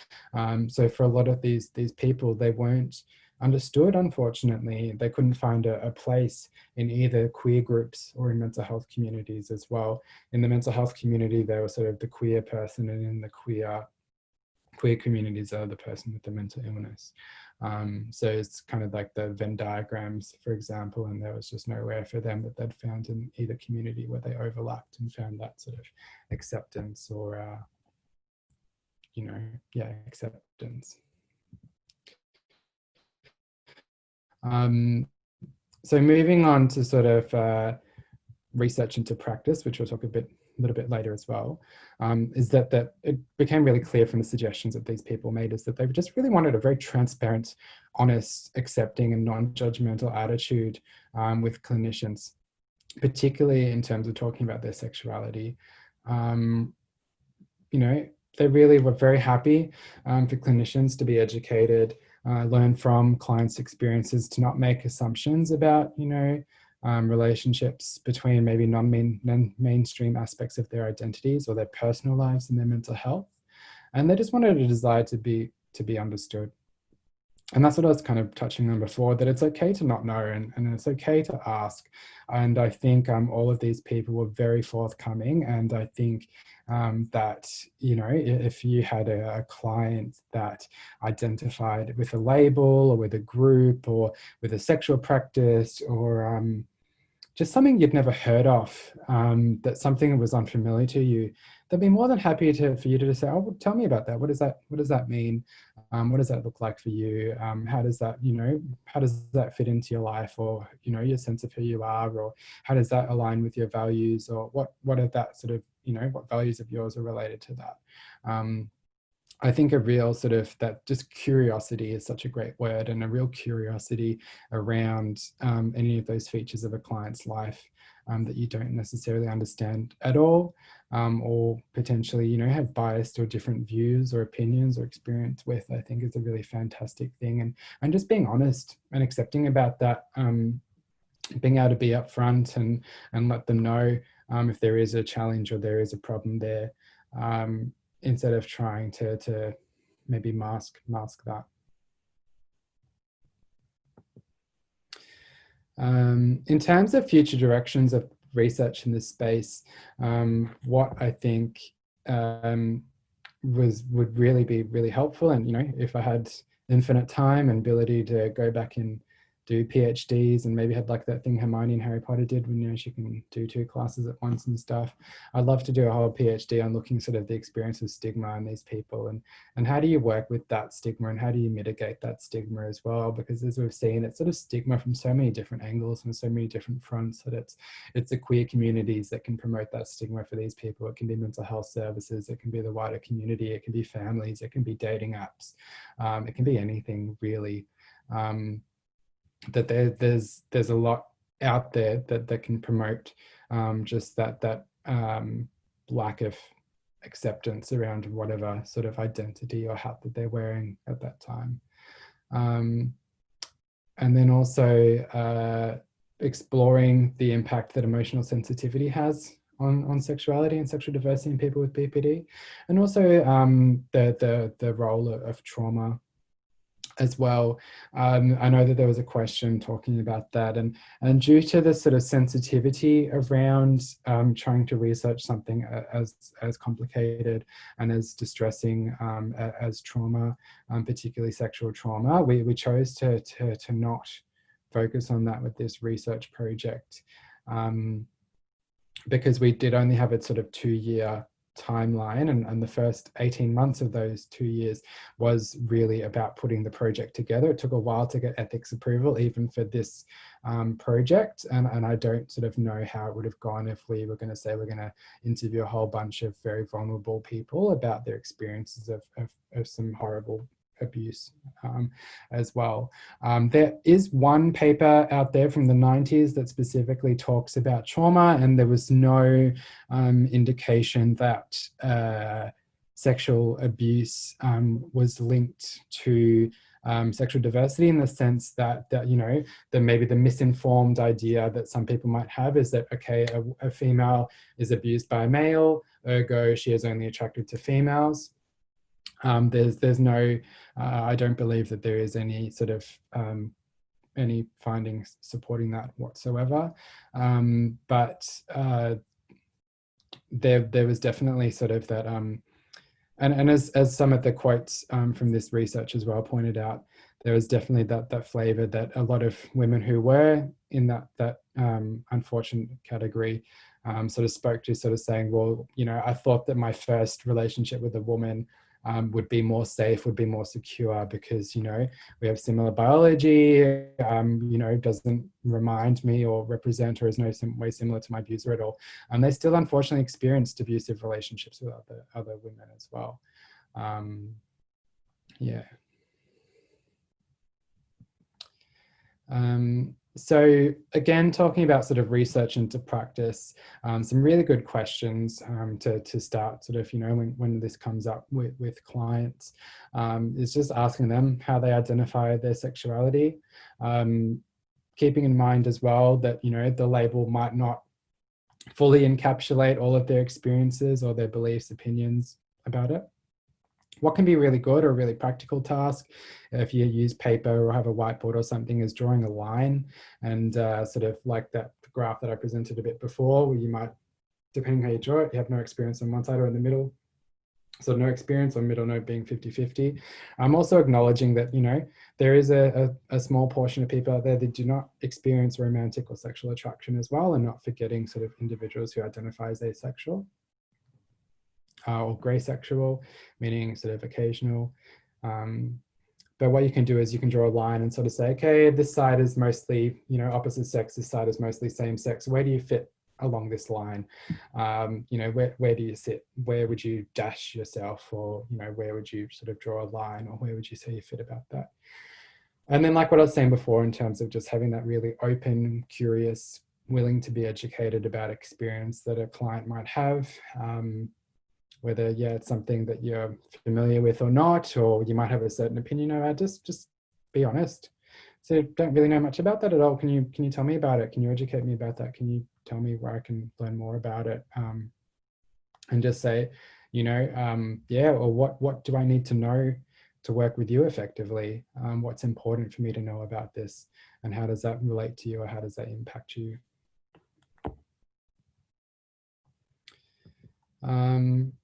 So for a lot of these people, they weren't understood, unfortunately. They couldn't find a place in either queer groups or in mental health communities as well. In the mental health community, they were sort of the queer person, and in the queer communities are the person with the mental illness. So it's kind of like the Venn diagrams, for example, and there was just nowhere for them that they'd found in either community where they overlapped and found that sort of acceptance or, acceptance. So moving on to sort of research into practice, which we'll talk a little bit later as well, is that it became really clear from the suggestions that these people made is that they just really wanted a very transparent, honest, accepting and non-judgmental attitude with clinicians, particularly in terms of talking about their sexuality. They really were very happy for clinicians to be educated, learn from clients' experiences, to not make assumptions about, relationships between maybe non-mainstream aspects of their identities or their personal lives and their mental health. And they just wanted a desire to be understood. And that's what I was kind of touching on before, that it's okay to not know, and it's okay to ask. And I think all of these people were very forthcoming. And I think that, if you had a client that identified with a label or with a group or with a sexual practice or just something you'd never heard of, that something was unfamiliar to you, they'd be more than happy for you to just say, oh, well, tell me about that. What does that mean? What does that look like for you? How does that fit into your life, or, your sense of who you are, or how does that align with your values, or what are that sort of, what values of yours are related to that? I think a real sort of, that just curiosity is such a great word, and a real curiosity around any of those features of a client's life that you don't necessarily understand at all, or potentially, have biased or different views or opinions or experience with, I think is a really fantastic thing. And just being honest and accepting about that, being able to be upfront and let them know if there is a challenge or there is a problem there. Instead of trying to maybe mask that. In terms of future directions of research in this space, what I think would really be really helpful, and if I had infinite time and ability to go back and do PhDs, and maybe had like that thing Hermione in Harry Potter did when she can do 2 classes at once and stuff. I'd love to do a whole PhD on looking sort of the experience of stigma in these people, and how do you work with that stigma, and how do you mitigate that stigma as well? Because as we've seen, it's sort of stigma from so many different angles and so many different fronts, that it's the queer communities that can promote that stigma for these people. It can be mental health services, it can be the wider community, it can be families, it can be dating apps, it can be anything really. That there's a lot out there that can promote just that lack of acceptance around whatever sort of identity or hat that they're wearing at that time. And then also exploring the impact that emotional sensitivity has on sexuality and sexual diversity in people with BPD, and also the role of trauma as well. I know that there was a question talking about that, and due to the sort of sensitivity around trying to research something as complicated and as distressing as trauma, particularly sexual trauma, we chose to not focus on that with this research project, because we did only have a sort of 2-year timeline, and the first 18 months of those 2 years was really about putting the project together. It took a while to get ethics approval even for this project, and I don't sort of know how it would have gone if we were going to say we're going to interview a whole bunch of very vulnerable people about their experiences of some horrible abuse as well. There is one paper out there from the 90s that specifically talks about trauma, and there was no indication that sexual abuse was linked to sexual diversity, in the sense that you know, maybe the misinformed idea that some people might have is that, okay, a female is abused by a male, ergo she is only attracted to females. There's no, I don't believe that there is any sort of any findings supporting that whatsoever. But there was definitely sort of that, and as some of the quotes from this research as well pointed out, there was definitely that flavor that a lot of women who were in that unfortunate category sort of spoke to, sort of saying, well, you know, I thought that my first relationship with a woman would be more safe, would be more secure, because, you know, we have similar biology, you know, doesn't remind me or represent or is no way similar to my abuser at all. And they still unfortunately experienced abusive relationships with other women as well. Yeah. So again, talking about sort of research into practice, some really good questions to start sort of, you know, when this comes up with clients, is just asking them how they identify their sexuality. Keeping in mind as well that, you know, the label might not fully encapsulate all of their experiences or their beliefs, opinions about it. What can be really good or a really practical task, if you use paper or have a whiteboard or something, is drawing a line, and sort of like that graph that I presented a bit before, where you might, depending how you draw it, you have no experience on one side or in the middle. So no experience, or middle note being 50-50. I'm also acknowledging that, you know, there is a small portion of people out there that do not experience romantic or sexual attraction as well, and not forgetting sort of individuals who identify as asexual. Or grey sexual, meaning sort of occasional. But what you can do is you can draw a line and sort of say, okay, this side is mostly, you know, opposite sex, this side is mostly same sex. Where do you fit along this line? You know, where do you sit? Where would you dash yourself? Or, you know, where would you sort of draw a line, or where would you say you fit about that? And then, like what I was saying before, in terms of just having that really open, curious, willing to be educated about experience that a client might have, whether, yeah, it's something that you're familiar with or not, or you might have a certain opinion about, just be honest. So don't really know much about that at all. Can you tell me about it? Can you educate me about that? Can you tell me where I can learn more about it? And just say, you know, yeah, or what do I need to know to work with you effectively? What's important for me to know about this? And how does that relate to you, or how does that impact you?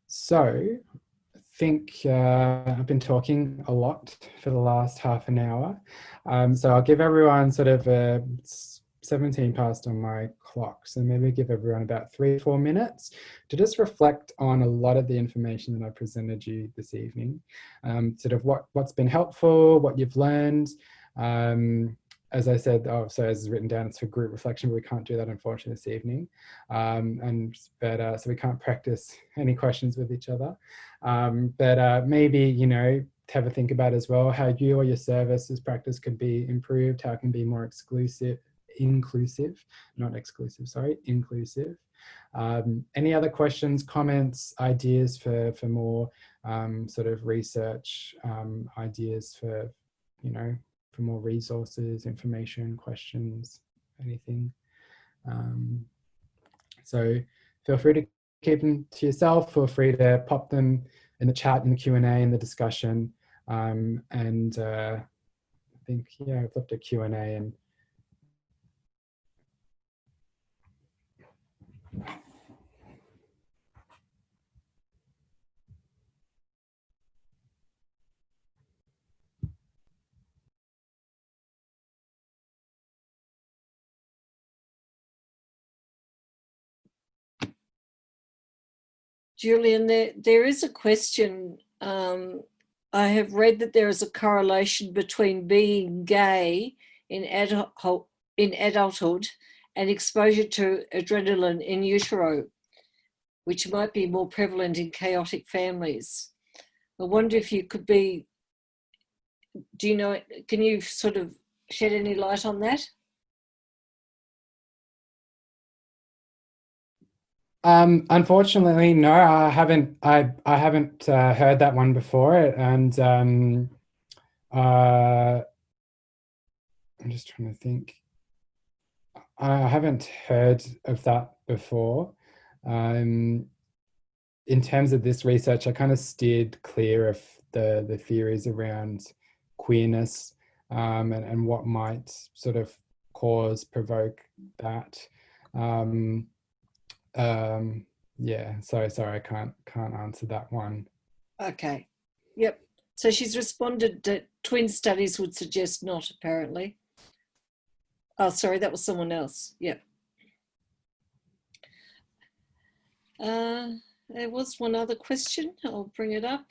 So I think I've been talking a lot for the last half an hour. So I'll give everyone sort of 17 past on my clock. So maybe give everyone about 3 or 4 minutes to just reflect on a lot of the information that I presented you this evening. Sort of what's been helpful, what you've learned. As I said, so as written down, it's for group reflection, but we can't do that unfortunately this evening. So we can't practice any questions with each other. But maybe, you know, have a think about as well how you or your services practice could be improved, how it can be more inclusive, not exclusive, sorry, inclusive. Any other questions, comments, ideas for more sort of research, ideas for, you know, for more resources, information, questions? anything. So feel free to keep them to yourself. Feel free to pop them in the chat, in the Q&A, in the discussion. I think, yeah, I've looked at Q&A and Julian, there is a question. I have read that there is a correlation between being gay in adulthood and exposure to adrenaline in utero, which might be more prevalent in chaotic families. I wonder if you could be, do you know, can you sort of shed any light on that? Unfortunately, no, I haven't. I haven't heard that one before, and I'm just trying to think. I haven't heard of that before. In terms of this research, I kind of steered clear of the theories around queerness and what might sort of provoke that. Yeah, sorry, I can't answer that one. Okay. Yep. So she's responded that twin studies would suggest not, apparently. Oh, sorry, that was someone else. Yep. There was one other question. I'll bring it up.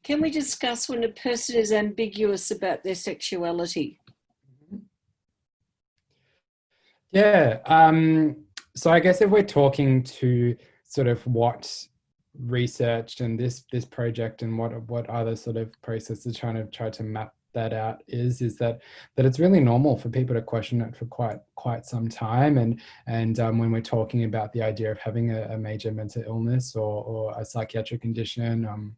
Can we discuss when a person is ambiguous about their sexuality? Yeah. So I guess if we're talking to sort of what research and this project and what other sort of processes try to map that out is that it's really normal for people to question it for quite some time, and when we're talking about the idea of having a major mental illness or a psychiatric condition,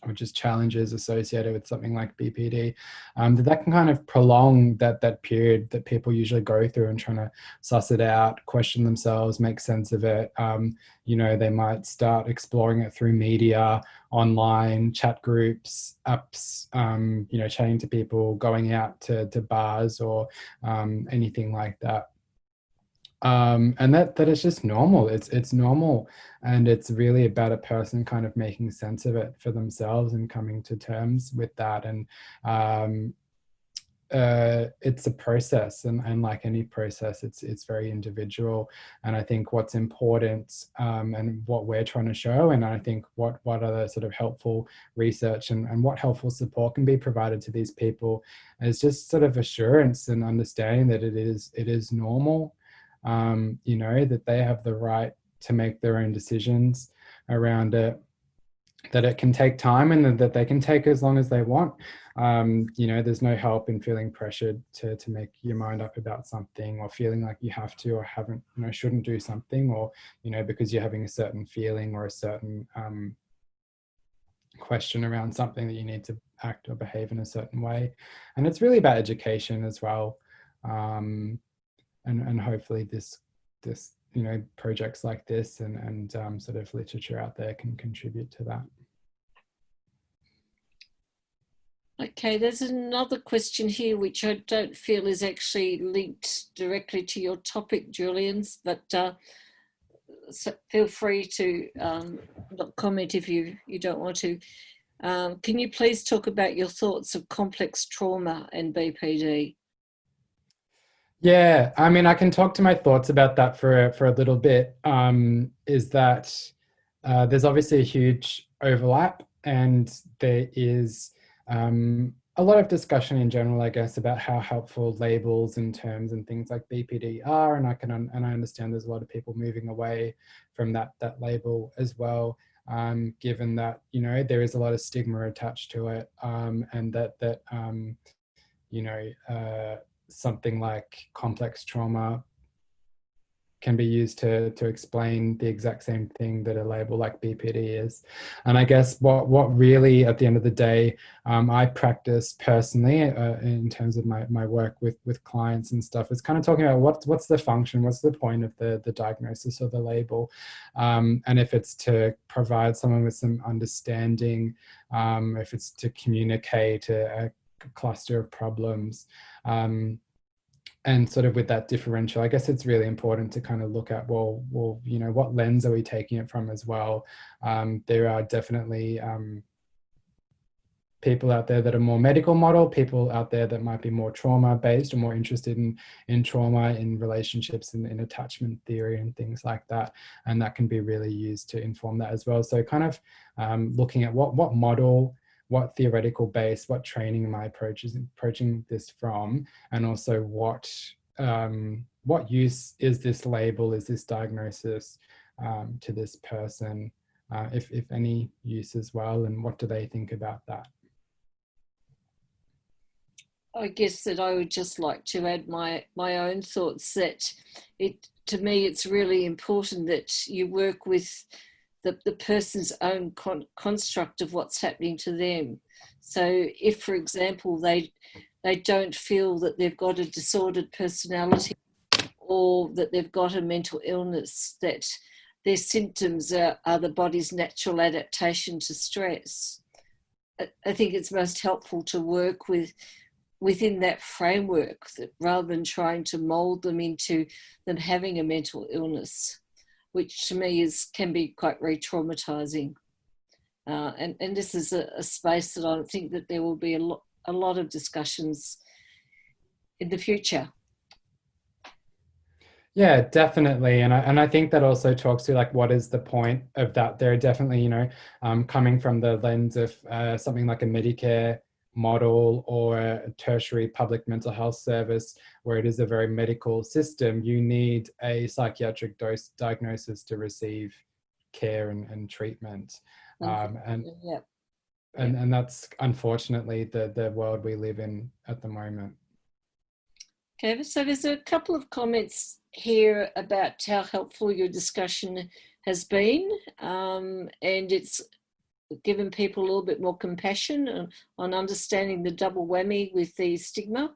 or just challenges associated with something like BPD, that can kind of prolong that period that people usually go through and trying to suss it out, question themselves, make sense of it. They might start exploring it through media, online, chat groups, apps, chatting to people, going out to bars or anything like that. And that is just normal. It's normal, and it's really about a person kind of making sense of it for themselves and coming to terms with that. And it's a process, and like any process, it's very individual. And I think what's important, and what we're trying to show, and I think what other sort of helpful research and what helpful support can be provided to these people is just sort of assurance and understanding that it is normal. That they have the right to make their own decisions around it, that it can take time, and that they can take as long as they want. There's no help in feeling pressured to make your mind up about something, or feeling like you have to or haven't, shouldn't do something, or, because you're having a certain feeling or a certain question around something that you need to act or behave in a certain way. And it's really about education as well. And hopefully this projects like this and sort of literature out there can contribute to that. Okay, there's another question here which I don't feel is actually linked directly to your topic, Julian's, but so feel free to not comment if you don't want to. Can you please talk about your thoughts of complex trauma and BPD? Yeah, I mean, I can talk to my thoughts about that for a little bit. Is that there's obviously a huge overlap, and there is a lot of discussion in general, I guess, about how helpful labels and terms and things like BPD are, and I understand there's a lot of people moving away from that label as well, given that there is a lot of stigma attached to it, and that something like complex trauma can be used to explain the exact same thing that a label like BPD is. And I guess what really, at the end of the day, I practice personally in terms of my work with clients and stuff, is kind of talking about what's the function, what's the point of the diagnosis or the label, and if it's to provide someone with some understanding, if it's to communicate a cluster of problems, and sort of with that differential, I guess it's really important to kind of look at, well, you know, what lens are we taking it from as well? There are definitely people out there that are more medical model, people out there that might be more trauma based or more interested in trauma, in relationships, in attachment theory and things like that. And that can be really used to inform that as well. So kind of looking at what model, what theoretical base, what training am I approaching this from, and also what use is this label, is this diagnosis to this person, if any use as well, and what do they think about that? I guess that I would just like to add my own thoughts that to me it's really important that you work with the person's own construct of what's happening to them. So if, for example, they don't feel that they've got a disordered personality or that they've got a mental illness, that their symptoms are the body's natural adaptation to stress, I think it's most helpful to work within that framework, that rather than trying to mould them into them having a mental illness, which to me can be quite re-traumatizing. And this is a space that I think that there will be a lot of discussions in the future. Yeah, definitely. And I think that also talks to like, what is the point of that? There are definitely, you know, coming from the lens of something like a Medicare model or a tertiary public mental health service, where it is a very medical system, you need a psychiatric diagnosis to receive care and treatment. And that's unfortunately the world we live in at the moment. Okay, so there's a couple of comments here about how helpful your discussion has been, and it's given people a little bit more compassion on understanding the double whammy with the stigma.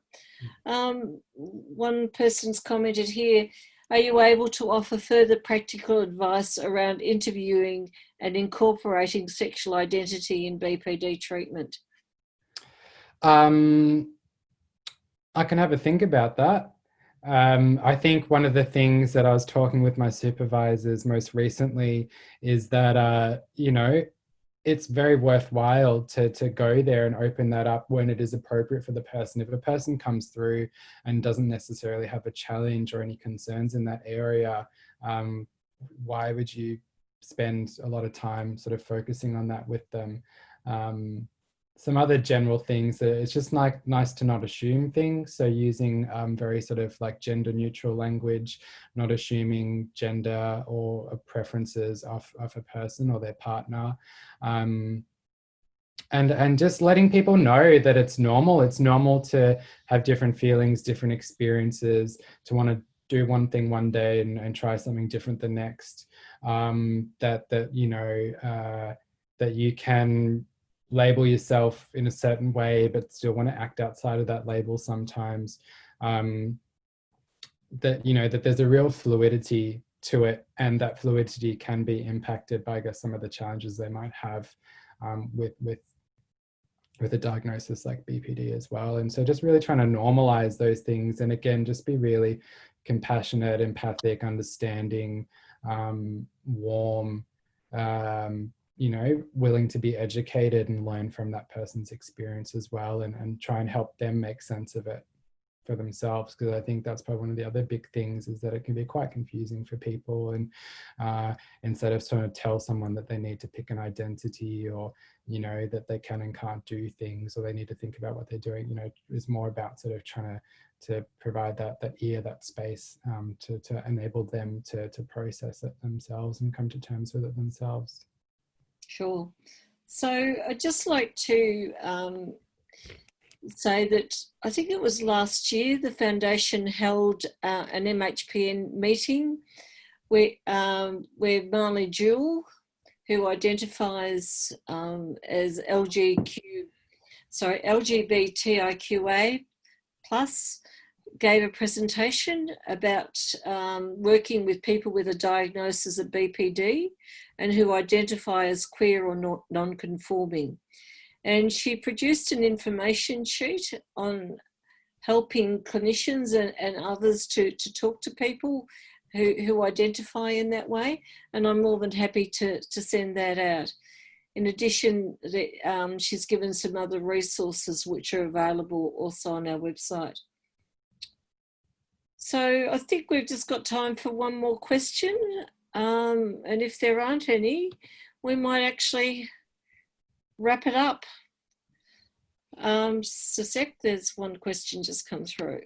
One person's commented here, are you able to offer further practical advice around interviewing and incorporating sexual identity in BPD treatment? I can have a think about that. I think one of the things that I was talking with my supervisors most recently is that, you know, it's very worthwhile to go there and open that up when it is appropriate for the person. If a person comes through and doesn't necessarily have a challenge or any concerns in that area, why would you spend a lot of time sort of focusing on that with them? Some other general things that it's just like nice to not assume things. So using very sort of like gender neutral language, not assuming gender or preferences of a person or their partner. And just letting people know that it's normal. It's normal to have different feelings, different experiences, to want to do one thing one day and try something different the next. That you know, that you can label yourself in a certain way but still want to act outside of that label sometimes. That, you know, that there's a real fluidity to it, and that fluidity can be impacted by, I guess, some of the challenges they might have with a diagnosis like BPD as well. And so just really trying to normalize those things, and again, just be really compassionate, empathic, understanding, warm, you know, willing to be educated and learn from that person's experience as well, and try and help them make sense of it for themselves. Because I think that's probably one of the other big things, is that it can be quite confusing for people. And instead of trying to tell someone that they need to pick an identity, or, you know, that they can and can't do things, or they need to think about what they're doing, you know, it's more about sort of trying to provide that ear, that space, to enable them to process it themselves and come to terms with it themselves. Sure. So I'd just like to say that I think it was last year the foundation held an MHPN meeting where Marley Jewell, who identifies as LGBTQIA plus, gave a presentation about working with people with a diagnosis of BPD and who identify as queer or non-conforming. And she produced an information sheet on helping clinicians and others to talk to people who identify in that way. And I'm more than happy to send that out. In addition, she's given some other resources which are available also on our website. So I think we've just got time for one more question. And if there aren't any, we might actually wrap it up. Just a sec, there's one question just come through.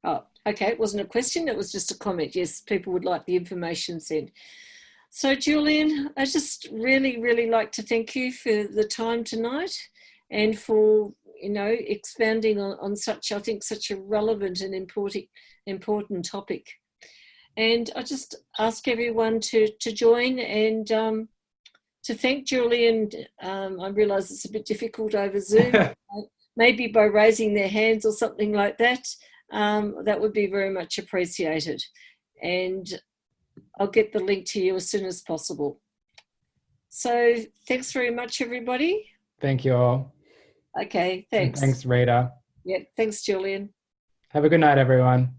Oh, okay, it wasn't a question, it was just a comment. Yes, people would like the information sent. So Julian, I just really like to thank you for the time tonight and for, you know, expounding on such, I think, such a relevant and important topic. And I just ask everyone to join and to thank Julian. I realise it's a bit difficult over Zoom, maybe by raising their hands or something like that. That would be very much appreciated. And I'll get the link to you as soon as possible. So thanks very much, everybody. Thank you all. Okay, thanks. And thanks, Rita. Yeah, thanks, Julian. Have a good night, everyone.